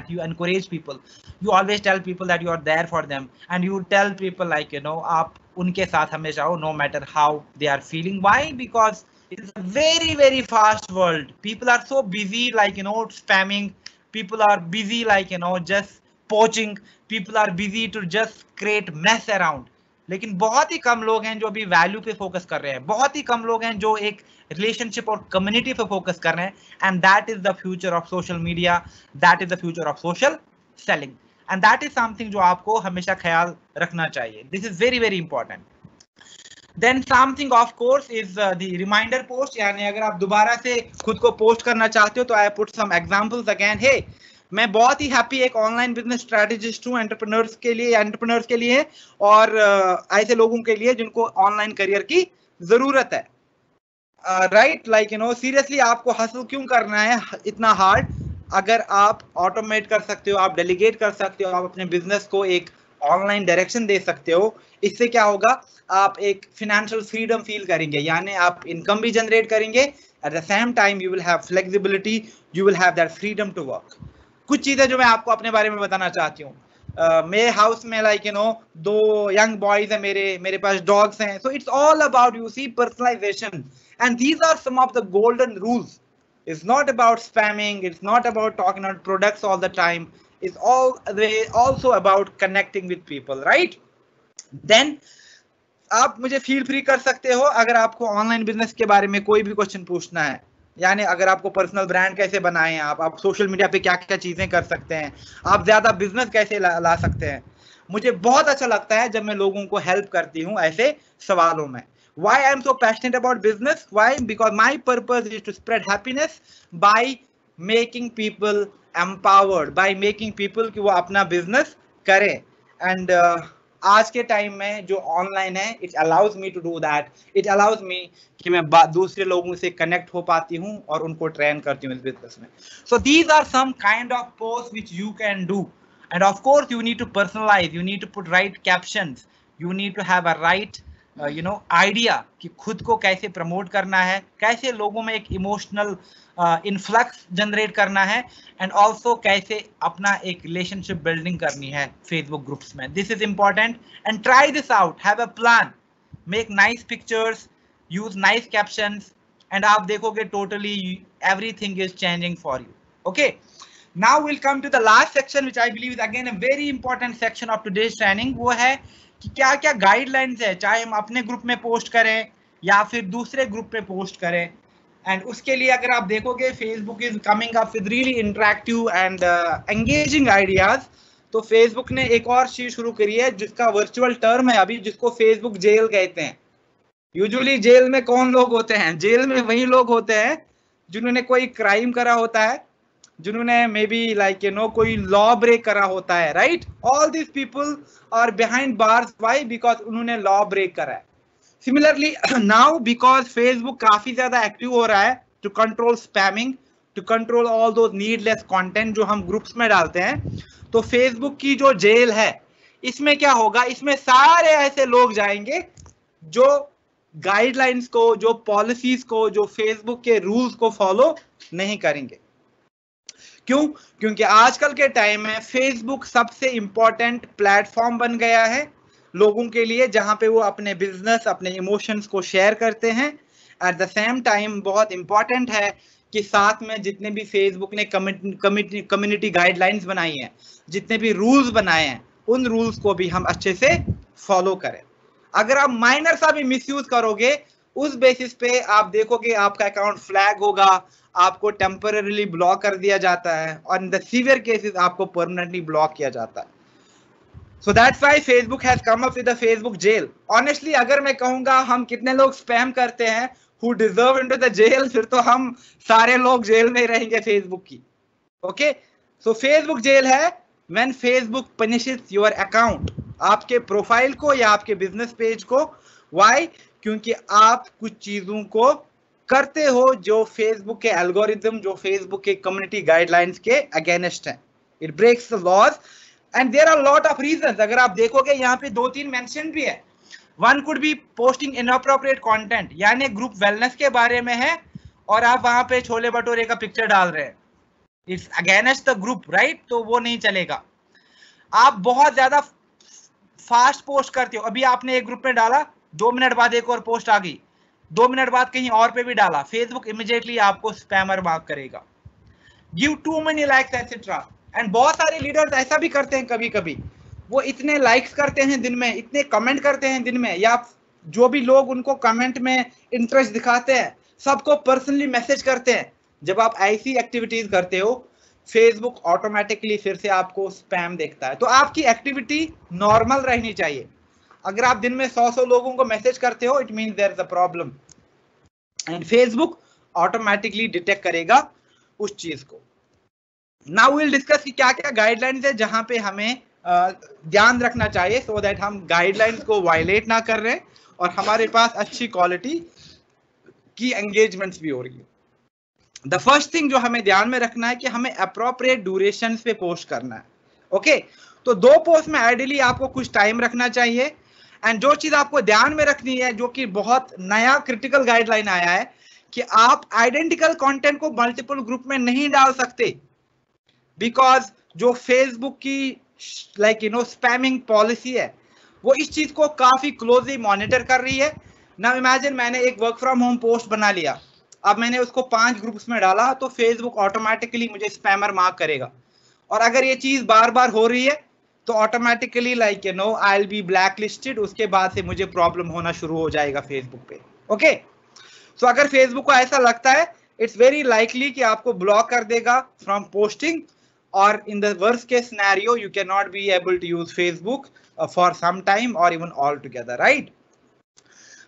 you encourage people. You always tell people that you are there for them, and you tell people, like, you know, आप उनके साथ हमेशा हो, no matter how they are feeling. Why? Because it's a very fast world. People are so busy, like, you know, spamming. People are busy, like, you know, just poaching. People are busy to just create mess around. लेकिन बहुत ही कम लोग हैं जो अभी value पे focus कर रहे हैं. बहुत ही कम लोग हैं जो एक रिलेशनशिप और कम्युनिटी पे फोकस कर रहे हैं. And that is the future of social media, that is the future of social selling, and that is something जो आपको हमेशा ख्याल रखना चाहिए. This is very important. Then something of course is the reminder post. यानी अगर आप दोबारा से खुद को पोस्ट करना चाहते हो तो I put some examples again. Hey, मैं बहुत ही हैप्पी एक ऑनलाइन बिजनेस स्ट्रेटेजिस्ट हूँ एंटरप्रेन्योर्स के लिए और ऐसे लोगों के लिए जिनको ऑनलाइन करियर की जरूरत है. Right, like, you no, seriously आपको हसल क्यों करना है इतना हार्ड? अगर आप ऑटोमेट कर सकते हो, आप डेलीगेट कर सकते हो, आप अपने बिजनेस को एक ऑनलाइन डायरेक्शन दे सकते हो, इससे क्या होगा? आप एक फाइनेंशियल फ्रीडम फील करेंगे, यानी आप इनकम भी जनरेट करेंगे. At the same time you will have flexibility, you will have that freedom to work. कुछ चीजें जो मैं आपको अपने बारे में बताना चाहती हूँ. मेरे हाउस में, like, you know, 2 young boys है, मेरे पास डॉग्स हैं. So it's all about, you see, personalisation. And these are some of the golden rules. It's not about spamming, it's not about talking about products all the time, it's also about connecting with people, right? Then आप मुझे feel free कर सकते हो अगर आपको online business के बारे में कोई भी क्वेश्चन पूछना है. यानी अगर आपको पर्सनल ब्रांड कैसे बनाएं, आप सोशल मीडिया पे क्या क्या चीजें कर सकते हैं, आप ज्यादा बिजनेस कैसे ला सकते हैं. मुझे बहुत अच्छा लगता है जब मैं लोगों को हेल्प करती हूँ ऐसे सवालों में. Why I am so passionate about business? Why? Because my purpose is to spread happiness by making people empowered, by making people कि वो अपना business करें. And आज के टाइम में जो ऑनलाइन है, it allows me to do that. It allows me कि मैं दूसरे लोगों से कनेक्ट हो पाती हूँ और उनको ट्रेन करती हूँ इस बिजनेस में. So these are some kind of posts which you can do. And of course you need to personalize, you need to put right captions, you need to have a right you know idea कि खुद को कैसे promote करना है, कैसे लोगों में एक इमोशनल इन्फ्लक्स जनरेट करना है, एंड ऑल्सो कैसे अपना एक रिलेशनशिप बिल्डिंग करनी है फेसबुक ग्रुप्स में. This is important and try this out. Have a plan, make nice pictures, use nice captions, and आप देखोगे totally everything is changing for you. Okay, now will come to the last section which I believe is again a very important section of today's training. वो है कि क्या क्या guidelines है, चाहे हम अपने ग्रुप में पोस्ट करें या फिर दूसरे ग्रुप पे पोस्ट करें. एंड उसके लिए अगर आप देखोगे Facebook is coming up with really interactive and engaging ideas. तो फेसबुक ने एक और चीज शुरू करी है जिसका वर्चुअल टर्म है अभी, जिसको फेसबुक जेल कहते हैं. यूजुअली जेल में कौन लोग होते हैं? जेल में वही लोग होते हैं जिन्होंने कोई क्राइम करा होता है, जिन्होंने may be like you know कोई लॉ ब्रेक करा होता है, right? All this people are behind bars, why? Because उन्होंने लॉ ब्रेक करा है। सिमिलरली नाउ बिकॉज फेसबुक काफी ज्यादा एक्टिव हो रहा है to control spamming, to control all those needless content जो हम ग्रुप्स में डालते हैं, तो फेसबुक की जो जेल है इसमें क्या होगा, इसमें सारे ऐसे लोग जाएंगे जो गाइडलाइंस को, जो पॉलिसीज को, जो फेसबुक के रूल्स को फॉलो नहीं करेंगे। क्यों? क्योंकि आजकल के टाइम में फेसबुक सबसे इंपॉर्टेंट प्लेटफॉर्म बन गया है लोगों के लिए, जहां पे वो अपने बिजनेस, अपने इमोशंस को शेयर करते हैं। एट द सेम टाइम बहुत इंपॉर्टेंट है कि साथ में जितने भी फेसबुक ने कम्युनिटी गाइडलाइंस बनाई हैं, जितने भी रूल्स बनाए हैं, उन रूल्स को भी हम अच्छे से फॉलो करें। अगर आप माइनर सा भी मिसयूज करोगे, उस बेसिस पे आप देखोगे आपका अकाउंट फ्लैग होगा, आपको टेम्पररीली ब्लॉक कर दिया जाता है, और इन द सीवियर केसेस आपको परमानेंटली ब्लॉक किया जाता है। So that's why Facebook has come up with the Facebook jail. Honestly अगर मैं कहूंगा हम कितने लोग स्पैम करते हैं who deserve into the jail, फिर तो हम सारे लोग जेल में रहेंगे फेसबुक की। ओके, सो फेसबुक जेल है when Facebook punishes your account, आपके प्रोफाइल को या आपके बिजनेस पेज को। व्हाई? क्योंकि आप कुछ चीजों को करते हो जो फेसबुक के एल्गोरिथम, जो फेसबुक के कम्युनिटी गाइडलाइंस के अगेंस्ट है। It breaks the laws and there are lot of reasons. अगर आप देखोगे यहाँ पे 2-3 मेंशन भी है। One could be posting inappropriate content, यानी ग्रुप वेलनेस के बारे में है और आप वहां पे छोले भटूरे का पिक्चर डाल रहे हैं, it's against the group, right? तो वो नहीं चलेगा। आप बहुत ज्यादा फास्ट पोस्ट करते हो, अभी आपने एक ग्रुप में डाला, 2 मिनट बाद एक और पोस्ट आ गई, 2 मिनट बाद कहीं और पे भी डाला, फेसबुक इमीडिएटली आपको स्पैमर मार्क करेगा। Give too many likes etcetera. And बहुत सारे लीडर्स ऐसा भी करते हैं, कभी कभी वो इतने लाइक्स करते हैं दिन में, इतने कमेंट करते हैं दिन में, या जो भी लोग उनको कमेंट में इंटरेस्ट दिखाते हैं सबको पर्सनली मैसेज करते हैं। जब आप ऐसी एक्टिविटीज करते हो, फेसबुक ऑटोमेटिकली फिर से आपको स्पैम देखता है। तो आपकी एक्टिविटी नॉर्मल रहनी चाहिए। अगर आप दिन में 100 लोगों को मैसेज करते हो, it means there is a problem, and Facebook automatically detect करेगा उस चीज को। नाउ विल डिस्कस कि क्या क्या गाइडलाइंस है जहां पे हमें ध्यान रखना चाहिए, सो दैट हम गाइडलाइंस को वायलेट ना कर रहे और हमारे पास अच्छी क्वालिटी की एंगेजमेंट्स भी हो रही है। द फर्स्ट थिंग जो हमें ध्यान में रखना है कि हमें अप्रोप्रिएट ड्यूरेशन पे पोस्ट करना है। ओके, तो 2 पोस्ट में आइडियली आपको कुछ टाइम रखना चाहिए। एंड जो चीज आपको ध्यान में रखनी है, जो कि बहुत नया क्रिटिकल गाइडलाइन आया है, कि आप आइडेंटिकल कंटेंट को मल्टीपल ग्रुप में नहीं डाल सकते, बिकॉज जो फेसबुक की like you no spamming policy है, वो इस चीज को काफी क्लोजली मॉनिटर कर रही है। नाउ इमेजिन मैंने एक वर्क फ्रॉम होम पोस्ट बना लिया, अब मैंने उसको 5 ग्रुप्स में डाला, तो फेसबुक ऑटोमेटिकली मुझे स्पैमर मार्क करेगा। और अगर ये चीज बार बार हो रही है तो automatically like you no I will be black listed, उसके बाद से मुझे प्रॉब्लम होना शुरू हो जाएगा फेसबुक पे। ओके, सो अगर फेसबुक को ऐसा लगता है, इट्स वेरी लाइकली कि आपको ब्लॉक कर देगा फ्रॉम पोस्टिंग, और in the worst case scenario you cannot be able to use Facebook for some time or even altogether, right?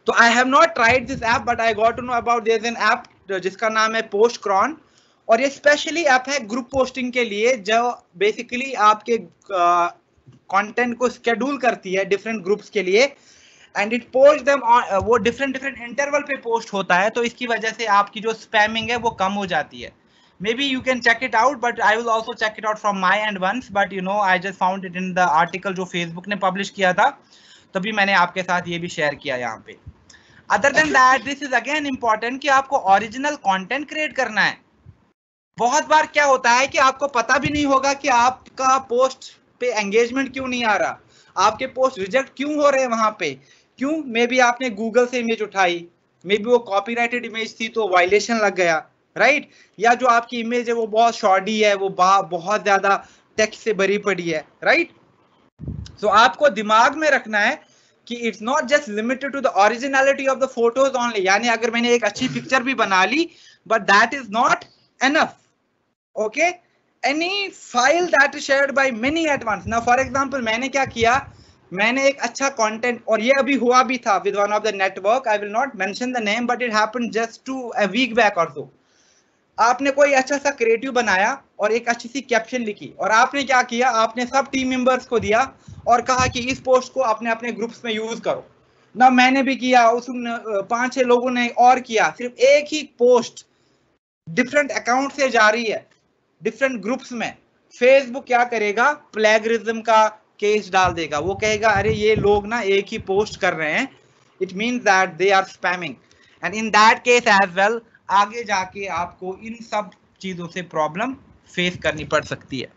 So I have not tried this app, but I got to know about there's an app जिसका नाम है Postcron, और ये specially app है group posting के लिए, जो basically आपके कंटेंट को स्केड्यूल करती है डिफरेंट ग्रुप्स के लिए, एंड इट पोस्ट देम, वो डिफरेंट इंटरवल पे पोस्ट होता है, तो इसकी वजह से आपकी जो स्पैमिंग है वो कम हो जाती है। Maybe you can check it out, but I will also check it out from my end once. But you know, I just found it in the article जो Facebook ने publish किया था, तभी मैंने आपके साथ ये भी share किया यहाँ पे। Other than that, this is again important कि आपको original content create करना है। बहुत बार क्या होता है कि आपको पता भी नहीं होगा कि आपका पोस्ट पे engagement क्यों नहीं आ रहा, आपके पोस्ट रिजेक्ट क्यों हो रहे हैं वहां पे। क्यों? मे बी आपने गूगल से इमेज उठाई, मे बी वो कॉपीराइटेड इमेज थी तो वायलेशन लग गया, राइट? या जो आपकी इमेज है वो बहुत शॉर्टी है, वो बहुत ज्यादा टेक्स्ट से भरी पड़ी है, राइट? सो आपको दिमाग में रखना है कि it's not just limited to the originality of the photos only, यानी अगर मैंने एक अच्छी पिक्चर भी बना ली, but that is not enough. Okay, any file that is shared by many at once. Now for example मैंने क्या किया, मैंने एक अच्छा कंटेंट, और ये अभी हुआ भी था with one of the network, I will not mention the name but it happened just to a week back और सो। आपने कोई अच्छा सा क्रिएटिव बनाया और एक अच्छी सी कैप्शन लिखी, और आपने क्या किया, आपने सब टीम मेंबर्स को दिया और कहा कि इस पोस्ट को अपने अपने ग्रुप्स में यूज करो ना। मैंने भी किया, उस 5-6 लोगों ने और किया। सिर्फ एक ही पोस्ट डिफरेंट अकाउंट से जा रही है डिफरेंट ग्रुप्स में। फेसबुक क्या करेगा, प्लेगरिज्म का केस डाल देगा। वो कहेगा अरे ये लोग ना एक ही पोस्ट कर रहे हैं, it means that they are spamming, and in that case as well आगे जाके आपको इन सब चीजों से प्रॉब्लम फेस करनी पड़ सकती है।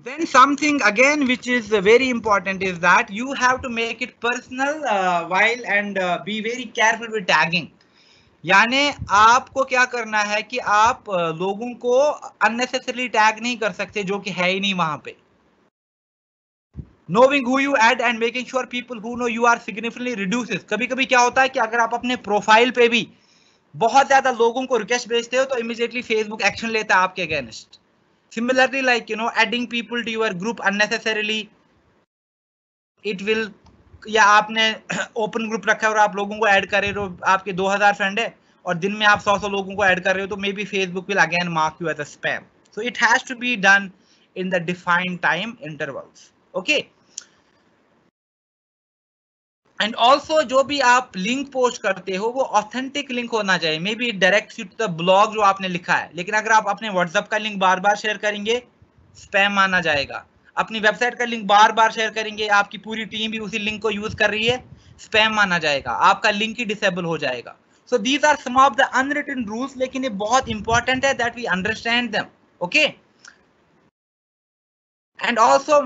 Then something again which is very important is that you have to make it personal while and be very careful with tagging. यानी आपको क्या करना है कि आप लोगों को unnecessarily टैग नहीं कर सकते जो कि है ही नहीं वहां पे। Knowing who you add and making sure people who know you are significantly reduces. कभी कभी क्या होता है कि अगर आप अपने प्रोफाइल पे भी बहुत ज्यादा लोगों को रिक्वेस्ट भेजते हो तो इमीडिएटली फेसबुक एक्शन लेता है आपके against. Similarly, like adding people to your group unnecessarily, it will, या आपने ओपन ग्रुप रखा है और आप लोगों को ऐड कर रहे हो, आपके 2000 फ्रेंड है और दिन में आप 100 लोगों को ऐड कर रहे हो, तो may be Facebook will again mark you as a spam. So it has to be done in the defined time intervals. Okay, and also जो भी आप लिंक पोस्ट करते हो वो ऑथेंटिक लिंक होना चाहिए। Maybe direct to the blog जो आपने लिखा है, लेकिन अगर आप अपने व्हाट्सएप का लिंक बार बार शेयर करेंगे स्पैम माना जाएगा। अपनी वेबसाइट का लिंक बार बार शेयर करेंगे, आपकी पूरी टीम भी उसी लिंक को यूज कर रही है, स्पैम माना जाएगा, आपका लिंक ही डिसेबल हो जाएगा। So these are some of the unwritten rules, लेकिन ये बहुत इंपॉर्टेंट है that we understand them. Okay, and also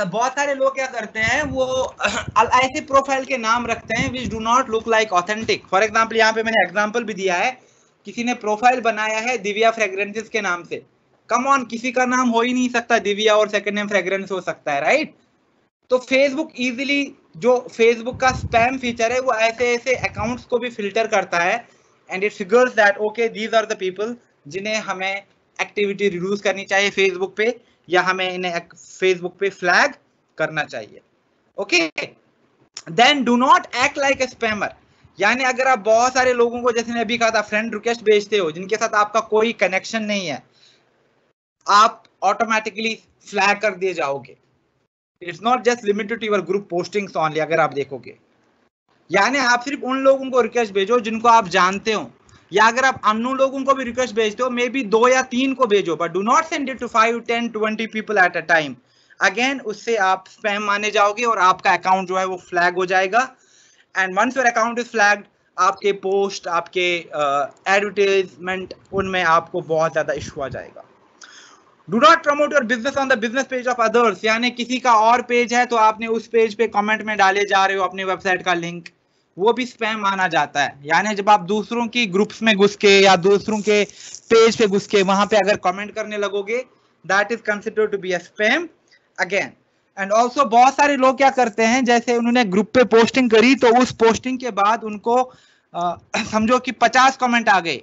बहुत सारे लोग क्या करते हैं, वो ऐसे प्रोफाइल के नाम रखते हैं which do not look like authentic. For example यहाँ पे मैंने एग्जाम्पल भी दिया है, किसी ने प्रोफाइल बनाया है दिव्या फ्रेग्रेंसेस के नाम से। कम ऑन, किसी का नाम हो ही नहीं सकता दिव्या और सेकंड नेम फ्रेग्रेंस हो सकता है, राइट? तो फेसबुक इजीली, जो फेसबुक का स्पैम फीचर है, वो ऐसे ऐसे अकाउंट्स को भी फिल्टर करता है and it figures that okay these are the people जिन्हें हमें एक्टिविटी रिड्यूस करनी चाहिए फेसबुक पे, या हमें इन्हें फेसबुक पे फ्लैग करना चाहिए। Okay, then do not act like a spammer. यानी अगर आप बहुत सारे लोगों को, जैसे मैंने अभी कहा था, फ्रेंड रिक्वेस्ट भेजते हो जिनके साथ आपका कोई कनेक्शन नहीं है, आप ऑटोमेटिकली फ्लैग कर दिए जाओगे। It's not just limited to your group postings only. अगर आप देखोगे, यानी आप सिर्फ उन लोगों को रिक्वेस्ट भेजो जिनको आप जानते हो, या अगर आप अननोन लोगों को भी रिक्वेस्ट भेजते हो, मे बी 2 या 3 को भेजो, but do not send it to 5, 10, 20 people at a time. Again उससे आप स्पैम माने जाओगे और आपका अकाउंट जो है वो फ्लैग हो जाएगा। And once your account is flagged, आपके पोस्ट, आपके एडवर्टाइजमेंट, उनमें आपको बहुत ज्यादा इशू आ जाएगा। Do not promote your business on the business page of others. यानी किसी का और पेज है तो आपने उस पेज पे कमेंट में डाले जा रहे हो अपनी वेबसाइट का लिंक, वो भी स्पैम माना जाता है। यानी जब आप दूसरों की ग्रुप्स में घुस के या दूसरों के पेज पे घुस के वहां पे अगर कमेंट करने लगोगे, that is considered to be a spam again. And also बहुत सारे लोग क्या करते हैं, जैसे उन्होंने ग्रुप पे पोस्टिंग करी तो उस पोस्टिंग के बाद उनको समझो कि 50 कमेंट आ गए,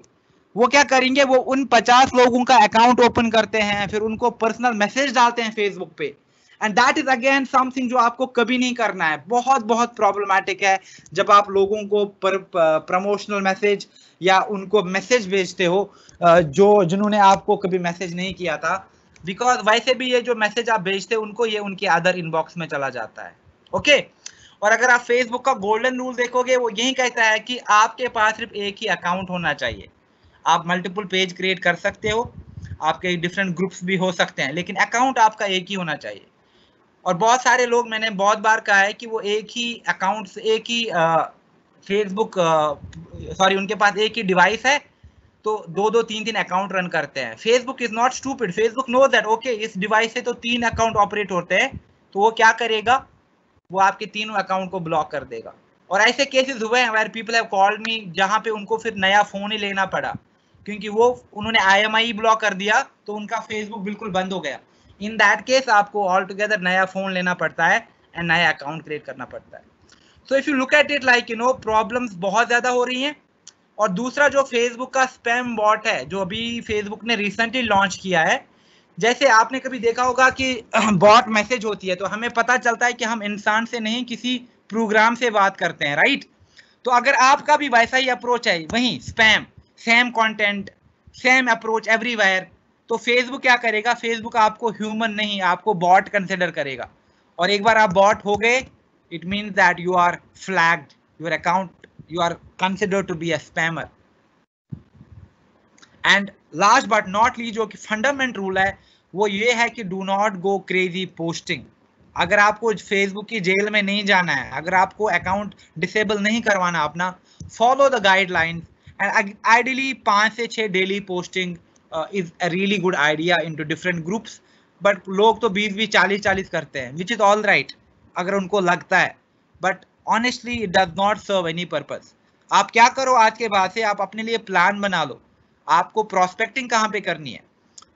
वो क्या करेंगे, वो उन 50 लोगों का अकाउंट ओपन करते हैं, फिर उनको पर्सनल मैसेज डालते हैं फेसबुक पे। And that is again something जो आपको कभी नहीं करना है। बहुत बहुत प्रॉब्लमैटिक है जब आप लोगों को प्रमोशनल मैसेज या उनको मैसेज भेजते हो जो जिन्होंने आपको कभी मैसेज नहीं किया था, बिकॉज वैसे भी ये जो मैसेज आप भेजते हो उनको, ये उनके अदर इनबॉक्स में चला जाता है। ओके, और अगर आप फेसबुक का गोल्डन रूल देखोगे, वो यही कहता है कि आपके पास सिर्फ एक ही अकाउंट होना चाहिए। आप मल्टीपल पेज क्रिएट कर सकते हो, आपके डिफरेंट ग्रुप्स भी हो सकते हैं, लेकिन अकाउंट आपका एक ही होना चाहिए। और बहुत सारे लोग, मैंने बहुत बार कहा है कि वो एक ही अकाउंट से, एक ही फेसबुक सॉरी उनके पास एक ही डिवाइस है तो 2-2, 3-3 अकाउंट रन करते हैं। Facebook is not stupid, Facebook know that okay इस डिवाइस से तो 3 अकाउंट ऑपरेट होते हैं, तो वो क्या करेगा, वो आपके तीनों अकाउंट को ब्लॉक कर देगा। और ऐसे केसेस हुए हैं where people have called me, जहां पे उनको फिर नया फोन ही लेना पड़ा, क्योंकि वो उन्होंने IMI ब्लॉक कर दिया तो उनका फेसबुक बिल्कुल बंद हो गया। इन दैट केस आपको ऑल टुगेदर नया फोन लेना पड़ता है एंड नया अकाउंट क्रिएट करना पड़ता है। So if you look at it like problems बहुत ज्यादा हो रही हैं। और दूसरा जो फेसबुक का स्पैम बॉट है, जो अभी फेसबुक ने रिसेंटली लॉन्च किया है, जैसे आपने कभी देखा होगा कि बॉट मैसेज होती है तो हमें पता चलता है कि हम इंसान से नहीं किसी प्रोग्राम से बात करते हैं, राइट? तो अगर आपका भी वैसा ही अप्रोच है, वही spam, same content, same approach everywhere, तो फेसबुक क्या करेगा? फेसबुक आपको ह्यूमन नहीं, आपको बॉट कंसिडर करेगा। और एक बार आप बॉट हो गए, it means that you are flagged, your account, you are considered to be a spammer. And last but not least जो कि फंडामेंटल रूल है वो ये है कि do not go crazy posting. अगर आपको फेसबुक की जेल में नहीं जाना है, अगर आपको अकाउंट डिसेबल नहीं करवाना अपना, follow the guidelines and ideally 5 से 6 daily posting is a really good idea into different groups. But लोग तो 20-20 40-40 करते हैं, विच इज ऑल राइट अगर उनको लगता है, but honestly it does not serve any purpose. आप क्या करो, आज के बाद से आप अपने लिए प्लान बना लो। आपको प्रोस्पेक्टिंग कहाँ पे करनी है?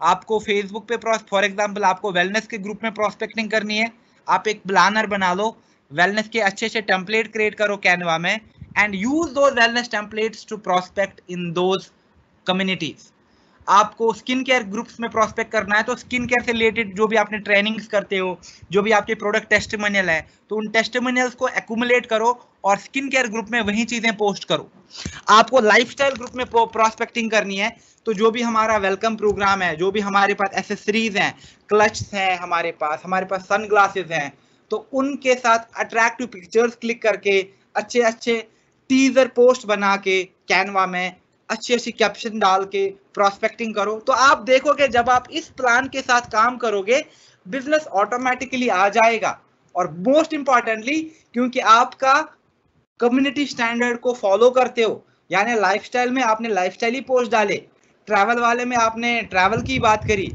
आपको फेसबुक पे फॉर एग्जांपल आपको वेलनेस के ग्रुप में प्रोस्पेक्टिंग करनी है, आप एक प्लानर बना लो, वेलनेस के अच्छे अच्छे टेम्पलेट क्रिएट करो कैनवा में and use those wellness templates to prospect in those communities. आपको स्किन केयर ग्रुप्स में प्रोस्पेक्ट करना है तो स्किन केयर से रिलेटेड जो भी आपने ट्रेनिंग्स करते हो, जो भी आपके प्रोडक्ट टेस्टिमोनियल है, तो उन टेस्टिमोनियल्स को एक्यूमुलेट करो और स्किन केयर ग्रुप में वही चीजें पोस्ट करो। आपको लाइफस्टाइल ग्रुप में प्रोस्पेक्टिंग करनी है तो जो भी हमारा वेलकम प्रोग्राम है, जो भी हमारे पास एसेसरीज हैं, क्लच हैं, हमारे पास सनग्लासेस हैं, तो उनके साथ अट्रैक्टिव पिक्चर्स क्लिक करके अच्छे अच्छे टीजर पोस्ट बना के कैनवा में अच्छी अच्छी कैप्शन डाल के प्रोस्पेक्टिंग करो। तो आप देखोगे जब आप इस प्लान के साथ काम करोगे बिजनेस ऑटोमेटिकली आ जाएगा। और मोस्ट इंपॉर्टेंटली क्योंकि आपका कम्युनिटी स्टैंडर्ड को फॉलो करते हो, यानी लाइफस्टाइल में आपने लाइफस्टाइल ही पोस्ट डाले, ट्रैवल वाले में आपने ट्रैवल की बात करी,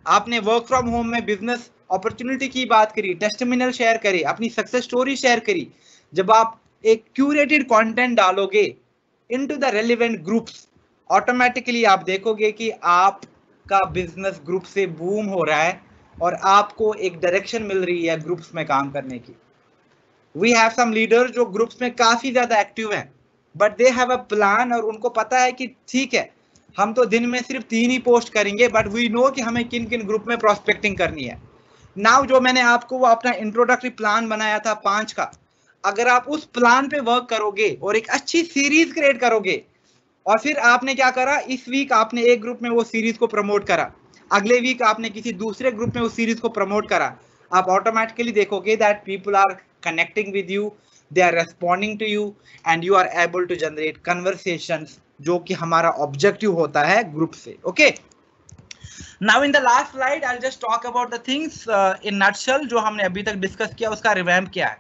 आपने वर्क फ्रॉम होम में बिजनेस अपॉर्चुनिटी की बात करी, टेस्टिमोनियल शेयर करी, अपनी सक्सेस स्टोरी शेयर करी। जब आप एक क्यूरेटेड कंटेंट डालोगे into the relevant groups, automatically आप देखोगे कि आपका बिजनेस ग्रुप से बूम हो रहा है और आपको एक डायरेक्शन मिल रही है ग्रुप्स में काम करने की। वी हैव सम लीडर्स जो ग्रुप्स में काफी ज्यादा एक्टिव हैं, but they have a plan और उनको पता है कि ठीक है हम तो दिन में सिर्फ 3 ही पोस्ट करेंगे, बट वी नो कि हमें किन किन ग्रुप में प्रोस्पेक्टिंग करनी है। नाउ जो मैंने आपको वो अपना इंट्रोडक्टरी प्लान बनाया था 5 का, अगर आप उस प्लान पे वर्क करोगे और एक अच्छी सीरीज क्रिएट करोगे, और फिर आपने क्या करा, इस वीक आपने एक ग्रुप में वो सीरीज को प्रमोट करा, अगले वीक आपने किसी दूसरे ग्रुप में उस सीरीज को प्रमोट करा, आप ऑटोमेटिकली देखोगे that people are connecting with you, they are responding to you and you are able to generate conversations, जो कि हमारा ऑब्जेक्टिव होता है ग्रुप से। Okay, now in the last slide I will just talk about the things in nutshell जो हमने अभी तक डिस्कस किया, उसका रिवैम्प क्या है।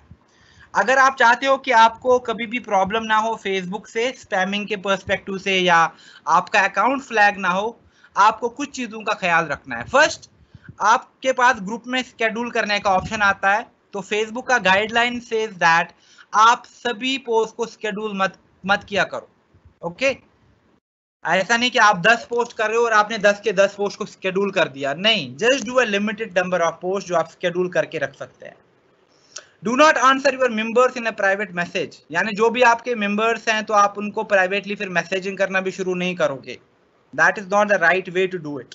अगर आप चाहते हो कि आपको कभी भी प्रॉब्लम ना हो फेसबुक से स्पैमिंग के पर्सपेक्टिव से, या आपका अकाउंट फ्लैग ना हो, आपको कुछ चीजों का ख्याल रखना है। फर्स्ट, आपके पास ग्रुप में शेड्यूल करने का ऑप्शन आता है, तो फेसबुक का गाइडलाइन सेज दैट आप सभी पोस्ट को शेड्यूल मत किया करो। ओके, ऐसा नहीं कि आप 10 पोस्ट कर रहे हो और आपने 10 के 10 पोस्ट को शेड्यूल कर दिया, नहीं, just do a limited number of post जो आप शेड्यूल करके रख सकते हैं। Do not answer your members in a private message, यानी जो भी आपके मेंबर्स हैं तो आप उनको प्राइवेटली फिर मैसेजिंग करना भी शुरू नहीं करोगे, that is not the right way to do it.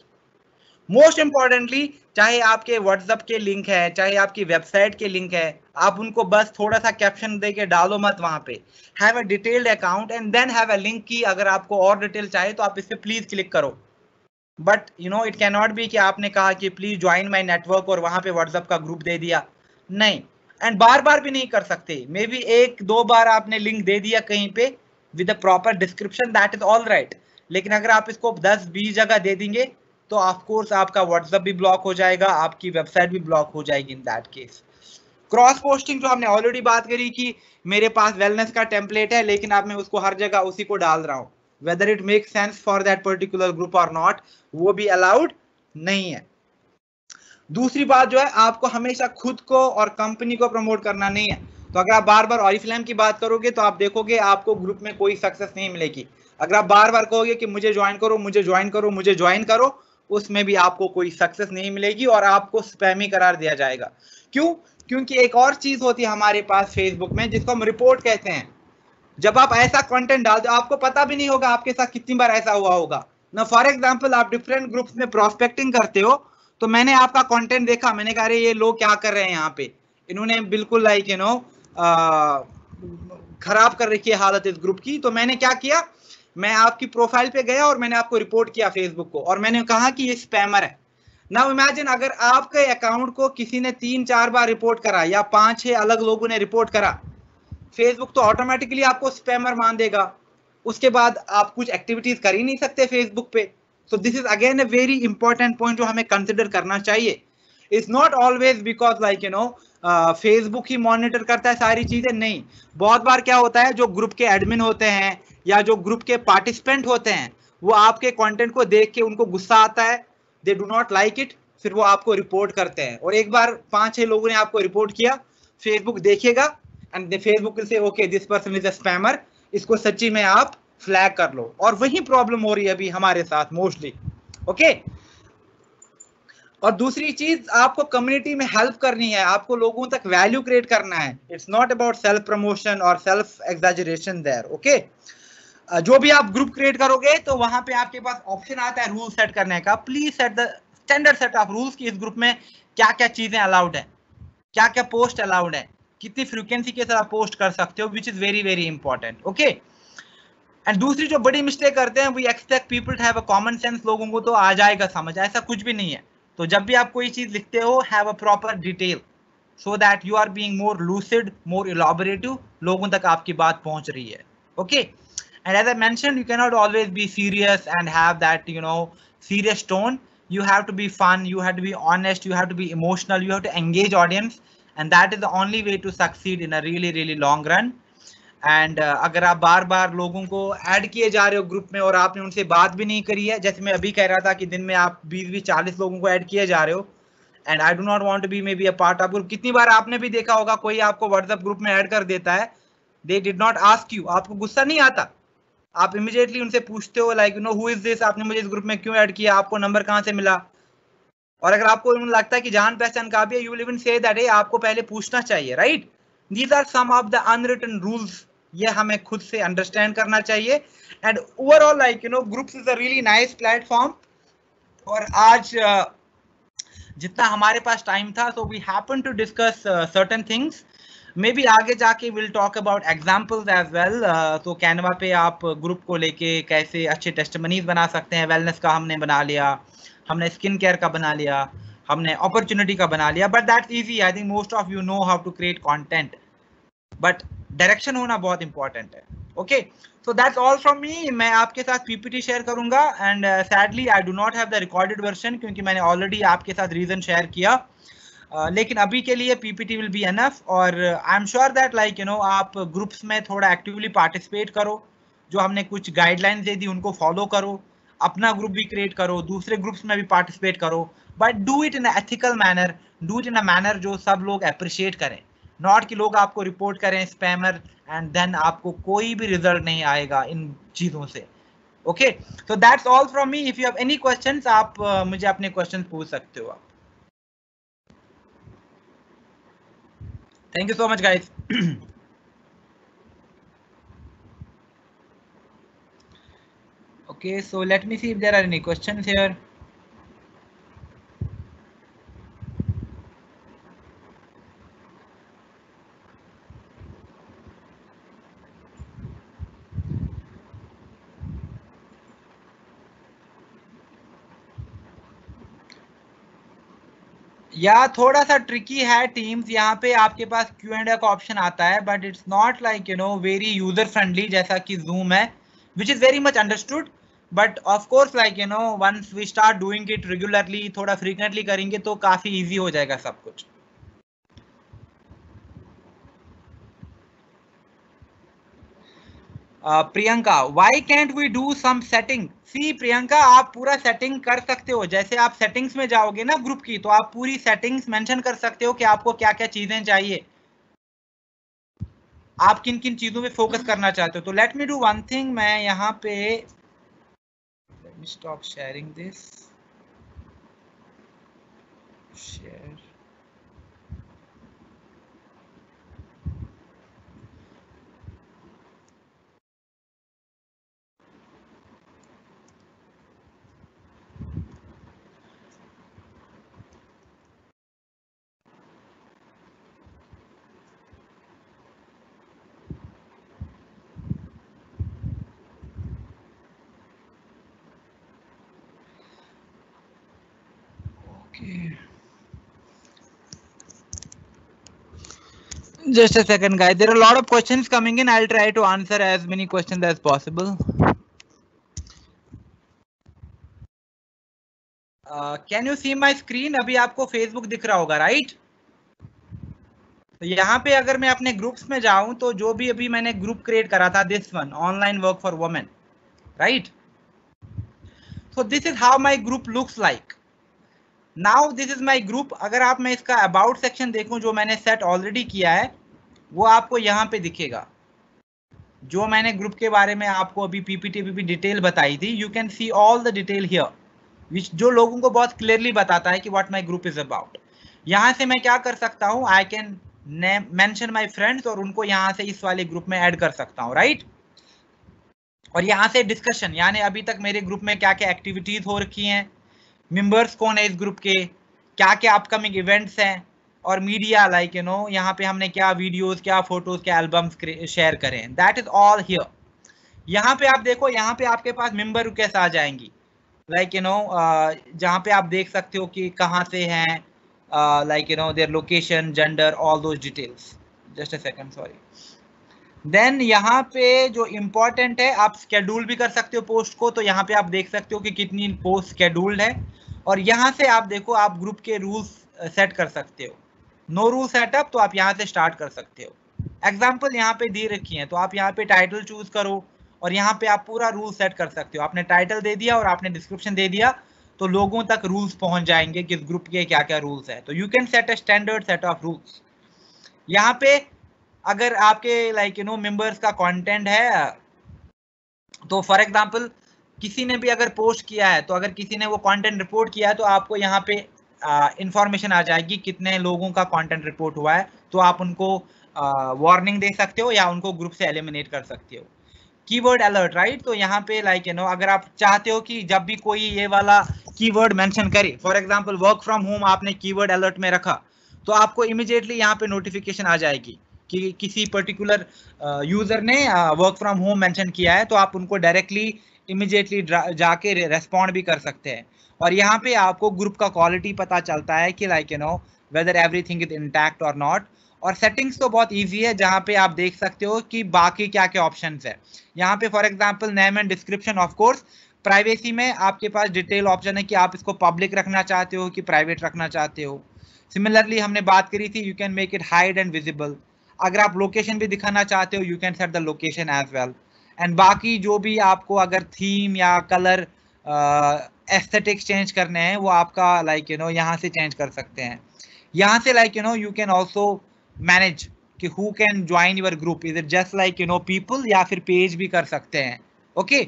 Most importantly, चाहे आपके व्हाट्सएप के लिंक है, चाहे आपकी वेबसाइट के लिंक है, आप उनको बस थोड़ा सा कैप्शन दे के डालो मत वहां पे, have a detailed account and then have a link की अगर आपको और डिटेल चाहिए तो आप इस पे प्लीज क्लिक करो। But you know it can not be कि आपने कहा कि प्लीज ज्वाइन माय नेटवर्क और वहां पे व्हाट्सएप का ग्रुप दे दिया, नहीं, एंड बार बार भी नहीं कर सकते, मे बी 1-2 बार आपने लिंक दे दिया कहीं पे with a proper description, that is all right, लेकिन अगर आप इसको 10-20 जगह दे देंगे तो ऑफ कोर्स आपका व्हाट्सएप भी ब्लॉक हो जाएगा, आपकी वेबसाइट भी ब्लॉक हो जाएगी इन दैट केस। क्रॉस पोस्टिंग जो हमने ऑलरेडी बात करी कि मेरे पास वेलनेस का टेम्पलेट है लेकिन अब मैं उसको हर जगह उसी को डाल रहा हूं, whether it make sense for that particular group और नॉट, वो भी अलाउड नहीं है। दूसरी बात जो है, आपको हमेशा खुद को और कंपनी को प्रमोट करना नहीं है, तो अगर आप बार बार ऑरिफ्लेम की बात करोगे तो आप देखोगे आपको ग्रुप में कोई सक्सेस नहीं मिलेगी। अगर आप बार बार कहोगे कि मुझे ज्वाइन करो, मुझे ज्वाइन करो, मुझे ज्वाइन करो, उसमें भी आपको कोई सक्सेस नहीं मिलेगी और आपको स्पैमी करार दिया जाएगा। क्यों? क्योंकि एक और चीज होती है हमारे पास फेसबुक में जिसको हम रिपोर्ट कहते हैं। जब आप ऐसा कंटेंट डालते हो आपको पता भी नहीं होगा आपके साथ कितनी बार ऐसा हुआ होगा ना। फॉर एग्जांपल, आप डिफरेंट ग्रुप्स में प्रोस्पेक्टिंग करते हो तो मैंने आपका कंटेंट देखा, मैंने कहा अरे ये लोग क्या कर रहे हैं यहाँ पे, इन्होंने बिल्कुल लाइक यू नो खराब कर रखी है हालत इस ग्रुप की। तो मैंने क्या किया, मैं आपकी प्रोफाइल पे गया और मैंने आपको रिपोर्ट किया फेसबुक को, और मैंने कहा कि ये स्पैमर है। नाउ इमेजिन अगर आपके अकाउंट को किसी ने 3-4 बार रिपोर्ट करा या 5-6 अलग लोगों ने रिपोर्ट करा, फेसबुक तो ऑटोमेटिकली आपको स्पैमर मान देगा। उसके बाद आप कुछ एक्टिविटीज कर ही नहीं सकते फेसबुक पे। सो this is again a very important point जो हमें कंसिडर करना चाहिए। It's not always because like you no Facebook he monitor करता है सारी चीजें, नहीं। बहुत बार क्या होता है, जो ग्रुप के एडमिन होते हैं या जो ग्रुप के पार्टिसिपेंट होते हैं, वो आपके कंटेंट को देख के उनको गुस्सा आता है, दे डू नॉट लाइक इट, फिर वो आपको रिपोर्ट करते हैं। और एक बार 5-6 लोगों ने आपको रिपोर्ट किया, फेसबुक देखेगा and Facebook will say okay this person is a spammer, इसको सच्ची में आप फ्लैग कर लो। और वही प्रॉब्लम हो रही है अभी हमारे साथ मोस्टली। ओके और दूसरी चीज, आपको कम्युनिटी में हेल्प करनी है, आपको लोगों तक वैल्यू क्रिएट करना है। It's not about self promotion और सेल्फ एग्जैजरेशन देयर। ओके जो भी आप ग्रुप क्रिएट करोगे तो वहां पे आपके पास ऑप्शन आता है रूल सेट करने का। Please set the standard set of rules कि इस ग्रुप में क्या क्या चीजें अलाउड है, क्या क्या पोस्ट अलाउड है, कितनी फ्रीक्वेंसी के साथ पोस्ट कर सकते हो, which is very very important. Okay and दूसरी जो बड़ी मिस्टेक करते हैं, we expect people to have a common sense, लोगों को तो आ जाएगा समझ, ऐसा कुछ भी नहीं है। तो जब भी आप कोई चीज लिखते हो, have a proper detail so that you are being more lucid, more elaborative, लोगों तक आपकी बात पहुंच रही है। Okay and as I mentioned, you can not always be serious and have that you know serious tone. You have to be fun, you have to be honest, you have to be emotional, you have to engage audience, and that is the only way to succeed in a really really long run. And अगर आप बार बार लोगों को add किए जा रहे हो group में और आपने उनसे बात भी नहीं करी है, जैसे मैं अभी कह रहा था कि दिन में आप 20-40 लोगों को ऐड किए जा रहे हो, and I do not want to be maybe a part of group. कितनी बार आपने भी देखा होगा कोई आपको व्हाट्सएप ग्रुप में ऐड कर देता है, they did not ask you, आपको गुस्सा नहीं आता, आप इमीडिएटली उनसे पूछते हो like you know who is this, आपने मुझे इस ग्रुप में क्यों ऐड किया, आपको नंबर कहाँ से मिला। और अगर आपको लगता है कि जान पहचान का भी है, you will even say that आपको पहले पूछना चाहिए, right. These are some of the unwritten rules, ये हमें खुद से अंडरस्टैंड करना चाहिए। And overall like you know groups is a really nice platform. और आज जितना हमारे पास टाइम था, so we happen to discuss certain things. Maybe आगे जाके will talk about examples as well. तो कैनवा पे आप ग्रुप को लेके कैसे अच्छे टेस्टिमनीज बना सकते हैं। वेलनेस का हमने बना लिया, हमने स्किन केयर का बना लिया, हमने अपॉर्चुनिटी का बना लिया, but that's easy. I think most of you know how to create content, but direction होना बहुत इंपॉर्टेंट है। Okay so that's all from me. मैं आपके साथ पीपीटी शेयर करूंगा and sadly I do not have the recorded version, क्योंकि मैंने already आपके साथ रीजन शेयर किया। लेकिन अभी के लिए पीपीटी विल बी एनफ। और I am sure that like you know आप ग्रुप्स में थोड़ा एक्टिवली पार्टिसिपेट करो, जो हमने कुछ गाइडलाइंस दे दी उनको फॉलो करो, अपना ग्रुप भी क्रिएट करो, दूसरे ग्रुप्स में भी पार्टिसिपेट करो, but do it in ethical manner, do it in a manner जो सब लोग अप्रिशिएट करें, नॉट कि लोग आपको रिपोर्ट करें स्पैमर एंड देन आपको कोई भी रिजल्ट नहीं आएगा इन चीजों से। Okay so that's all from me. If you have any questions, आप मुझे अपने क्वेश्चंस पूछ सकते हो आप। Thank you so much, guys. Okay, so let me see if there are any questions here. या थोड़ा सा ट्रिकी है टीम्स, यहाँ पे आपके पास Q&A का ऑप्शन आता है, but it's not like you know very user friendly जैसा कि जूम है, which is very much understood. But of course like you know once we start doing it regularly, थोड़ा फ्रीक्वेंटली करेंगे तो काफी इजी हो जाएगा सब कुछ। Priyanka, why can't we do some setting? सी प्रियंका, आप पूरा सेटिंग कर सकते हो। जैसे आप सेटिंग्स में जाओगे ना ग्रुप की, तो आप पूरी सेटिंग्स मेंशन कर सकते हो कि आपको क्या क्या चीजें चाहिए, आप किन किन चीजों पे फोकस करना चाहते हो। तो let me do one thing, मैं यहाँ पे let me stop sharing this, share. Just a second, guys. There are a lot of questions coming in. I'll try to answer as many questions as possible. Can you see my screen? अभी आपको Facebook दिख रहा होगा, right? तो यहाँ पे अगर मैं अपने ग्रुप्स में जाऊं तो जो भी अभी मैंने ग्रुप क्रिएट करा था, this one, online work for women, right? So this is how my group looks like. Now this is my group. अगर आप मैं इसका अबाउट सेक्शन देखूं जो मैंने सेट ऑलरेडी किया है, वो आपको यहाँ पे दिखेगा। जो मैंने ग्रुप के बारे में आपको अभी पीपीटी डिटेल बताई थी, you can see all the detail here, which जो लोगों को बहुत क्लियरली बताता है कि what my group is about. यहाँ से मैं क्या कर सकता हूँ, I can mention my friends और उनको यहाँ से इस वाले ग्रुप में ऐड कर सकता हूँ, राइट? और यहाँ से डिस्कशन, यानी अभी तक मेरे ग्रुप में क्या क्या एक्टिविटीज हो रखी हैं, मेंबर्स कौन है इस ग्रुप के, क्या क्या अपकमिंग इवेंट्स हैं, और मीडिया लाइक यहाँ पे हमने क्या वीडियोस, क्या फोटोज, क्या एल्बम्स शेयर करें, दैट इज ऑल हियर। यहाँ पे आप देखो, यहाँ पे आपके पास मेंबर रिक्वेस्ट आ जाएंगी, लाइक जहाँ पे आप देख सकते हो कि कहाँ से हैं, like their location, gender, all those details. Just a second, sorry. Then यहाँ पे जो इम्पोर्टेंट है, आप स्केड्यूल भी कर सकते हो पोस्ट को, तो यहाँ पे आप देख सकते हो कि कितनी पोस्ट स्केड्यूल्ड है, और यहाँ से आप देखो आप ग्रुप के रूल्स सेट कर सकते हो। नो रूल सेटअप, तो आप यहाँ से स्टार्ट कर सकते हो। एग्जाम्पल यहाँ पे दे रखी है, तो आप यहाँ पे टाइटल चूज करो और यहाँ पे आप पूरा रूल सेट कर सकते हो। आपने टाइटल दे दिया और आपने डिस्क्रिप्शन दे दिया, तो लोगों तक रूल्स पहुंच जाएंगे कि इस ग्रुप के क्या क्या रूल्स है। तो you can set a standard set of rules. यहाँ पे अगर आपके लाइक मेंबर्स का कंटेंट है, तो फॉर एग्जांपल किसी ने भी अगर पोस्ट किया है, तो अगर किसी ने वो कंटेंट रिपोर्ट किया है, तो आपको यहाँ पे इंफॉर्मेशन आ जाएगी कितने लोगों का कंटेंट रिपोर्ट हुआ है, तो आप उनको वार्निंग दे सकते हो या उनको ग्रुप से एलिमिनेट कर सकते हो। Keyword alert, right? तो यहाँ पे लाइक अगर आप चाहते हो कि जब भी कोई ये वाला कीवर्ड मेंशन करे, for example work from home आपने कीवर्ड अलर्ट में रखा, तो आपको इमीडिएटली यहाँ पे नोटिफिकेशन आ जाएगी कि किसी पर्टिकुलर यूजर ने वर्क फ्रॉम होम मेंशन किया है, तो आप उनको डायरेक्टली इमीडिएटली जाके रेस्पॉन्ड भी कर सकते हैं। और यहाँ पे आपको ग्रुप का क्वालिटी पता चलता है कि like whether everything is intact और नॉट। और सेटिंग्स तो बहुत इजी है, जहाँ पे आप देख सकते हो कि बाकी क्या क्या ऑप्शंस है। यहाँ पे for example name and description, of course privacy में आपके पास डिटेल ऑप्शन है कि आप इसको पब्लिक रखना चाहते हो कि प्राइवेट रखना चाहते हो। सिमिलरली हमने बात करी थी, you can make it hide and visible. अगर आप लोकेशन भी दिखाना चाहते हो, you can set the location as well. And बाकी जो भी आपको अगर थीम या कलर एस्थेटिक्स चेंज करने हैं, वो आपका लाइक यहाँ से चेंज कर सकते हैं। यहाँ से like you can also manage कि who can join your group, is it just like people, या फिर पेज भी कर सकते हैं। Okay,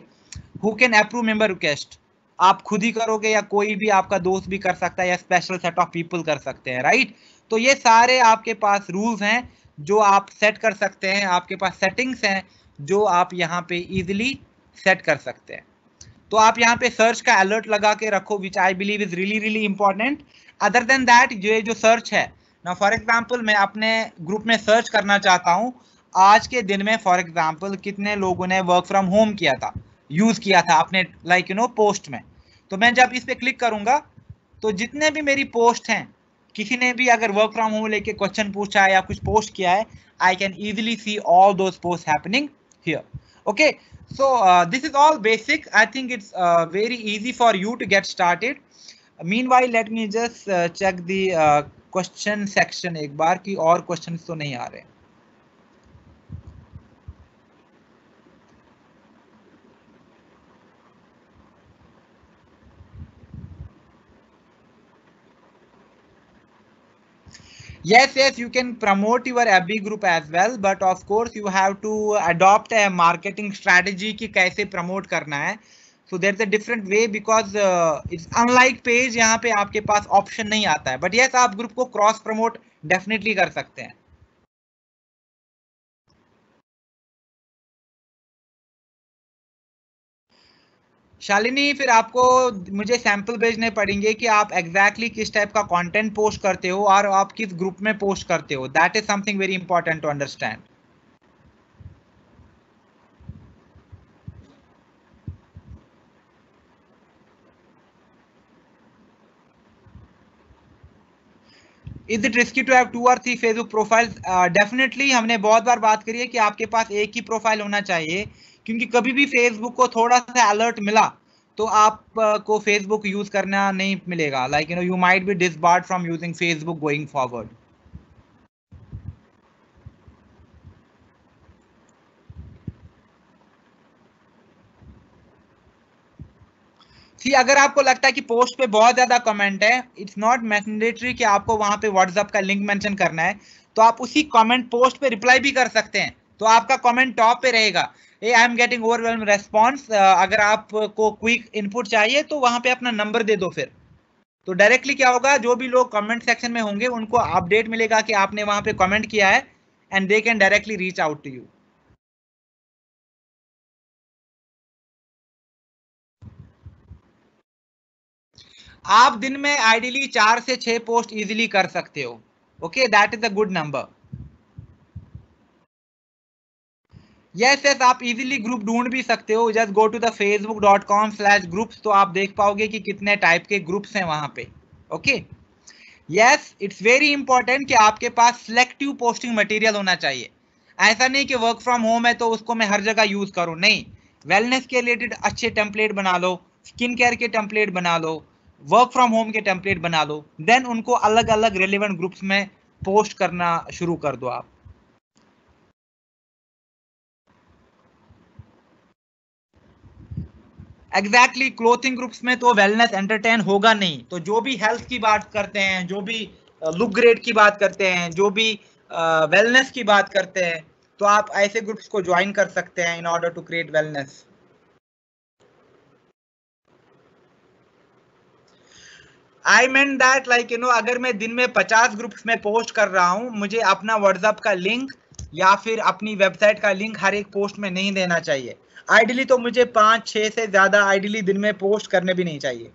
who can approve member request, आप खुद ही करोगे या कोई भी आपका दोस्त भी कर सकता है, या स्पेशल सेट ऑफ पीपल कर सकते हैं, राइट? तो ये सारे आपके पास रूल्स हैं जो आप सेट कर सकते हैं, आपके पास सेटिंग्स हैं जो आप यहाँ पे इजीली सेट कर सकते हैं। तो आप यहाँ पे सर्च का अलर्ट लगा के रखो, which I believe is really really important. Other than that, ये जो सर्च है ना, फॉर एग्जांपल मैं अपने ग्रुप में सर्च करना चाहता हूँ आज के दिन में, फॉर एग्जांपल कितने लोगों ने वर्क फ्रॉम होम किया था, यूज किया था अपने लाइक पोस्ट में। तो मैं जब इस पे क्लिक करूंगा, तो जितने भी मेरी पोस्ट हैं, किसी ने भी अगर वर्क फ्रॉम होम लेके क्वेश्चन पूछा है या कुछ पोस्ट किया है, I can easily see all those post happening here. Okay, so this is all basic. I think it's very easy for you to get started. Meanwhile, let me just check the question section एक बार कि और questions तो नहीं आ रहे। Yes, yes, you can promote your FB group as well, but of course you have to adopt a marketing strategy कि कैसे promote करना है. So there's a different way because it's unlike page, यहाँ पे आपके पास option नहीं आता है. But yes, आप group को cross promote definitely कर सकते हैं. शालिनी, फिर आपको मुझे सैंपल भेजने पड़ेंगे कि आप एग्जैक्टली किस टाइप का कंटेंट पोस्ट करते हो और आप किस ग्रुप में पोस्ट करते हो. That is something very important to understand. Is it risky to have 2 or 3 Facebook profile? Definitely हमने बहुत बार बात करी है कि आपके पास एक ही प्रोफाइल होना चाहिए, क्योंकि कभी भी फेसबुक को थोड़ा सा अलर्ट मिला तो आप को फेसबुक यूज करना नहीं मिलेगा, like you might be disbarred from using Facebook going forward. अगर आपको लगता है कि पोस्ट पे बहुत ज्यादा कमेंट है, इट्स नॉट मैंडेटरी कि आपको वहां पे व्हाट्सएप का लिंक मेंशन करना है, तो आप उसी कमेंट पोस्ट पे रिप्लाई भी कर सकते हैं, तो आपका कमेंट टॉप पे रहेगा, uh I am getting overwhelm response. अगर आपको क्विक इनपुट चाहिए तो वहां पे अपना नंबर दे दो फिर, तो डायरेक्टली क्या होगा, जो भी लोग कमेंट सेक्शन में होंगे उनको अपडेट मिलेगा कि आपने वहां पे कमेंट किया है, and they can directly reach out to you. आप दिन में आइडियली 4 से 6 पोस्ट इजीली कर सकते हो। Okay, that is a good number. Yes yes, आप इजीली ग्रुप ढूंढ भी सकते हो, just go to the facebook.com/groups, तो आप देख पाओगे कि कितने टाइप के ग्रुप्स हैं वहां पे। Okay, yes, it's very important कि आपके पास सिलेक्टिव पोस्टिंग मटेरियल होना चाहिए। ऐसा नहीं कि वर्क फ्रॉम होम है तो उसको मैं हर जगह यूज करूं, नहीं, वेलनेस के रिलेटेड अच्छे टेम्पलेट बना लो, स्किन केयर के टेम्पलेट बना लो, वर्क फ्रॉम होम के टेम्पलेट बना लो, देन उनको अलग अलग रिलेवेंट ग्रुप्स में पोस्ट करना शुरू कर दो आप। एग्जैक्टली, क्लोथिंग ग्रुप्स में तो वेलनेस एंटरटेन होगा नहीं, तो जो भी हेल्थ की बात करते हैं, जो भी लुक ग्रेड की बात करते हैं, जो भी वेलनेस की बात करते हैं, तो आप ऐसे ग्रुप्स को ज्वाइन कर सकते हैं in order to create wellness. I mean that, like अगर मैं दिन में 50 ग्रुप्स में पोस्ट कर रहा हूं, मुझे अपना व्हाट्सएप का लिंक या फिर अपनी वेबसाइट का लिंक हर एक पोस्ट में नहीं देना चाहिए। आइडियली तो मुझे 5-6 से ज्यादा आइडियली दिन में पोस्ट करने भी नहीं चाहिए।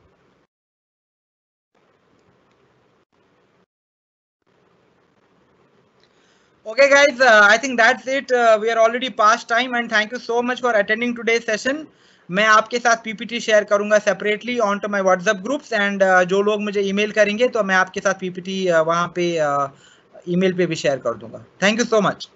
Okay, guys, I think that's it. We are already past time, and thank you so much for attending today's session. मैं आपके साथ पीपीटी शेयर करूंगा separately on to my WhatsApp groups, and जो लोग मुझे ईमेल करेंगे तो मैं आपके साथ पीपीटी वहां पे ईमेल पे भी शेयर कर दूंगा। Thank you so much.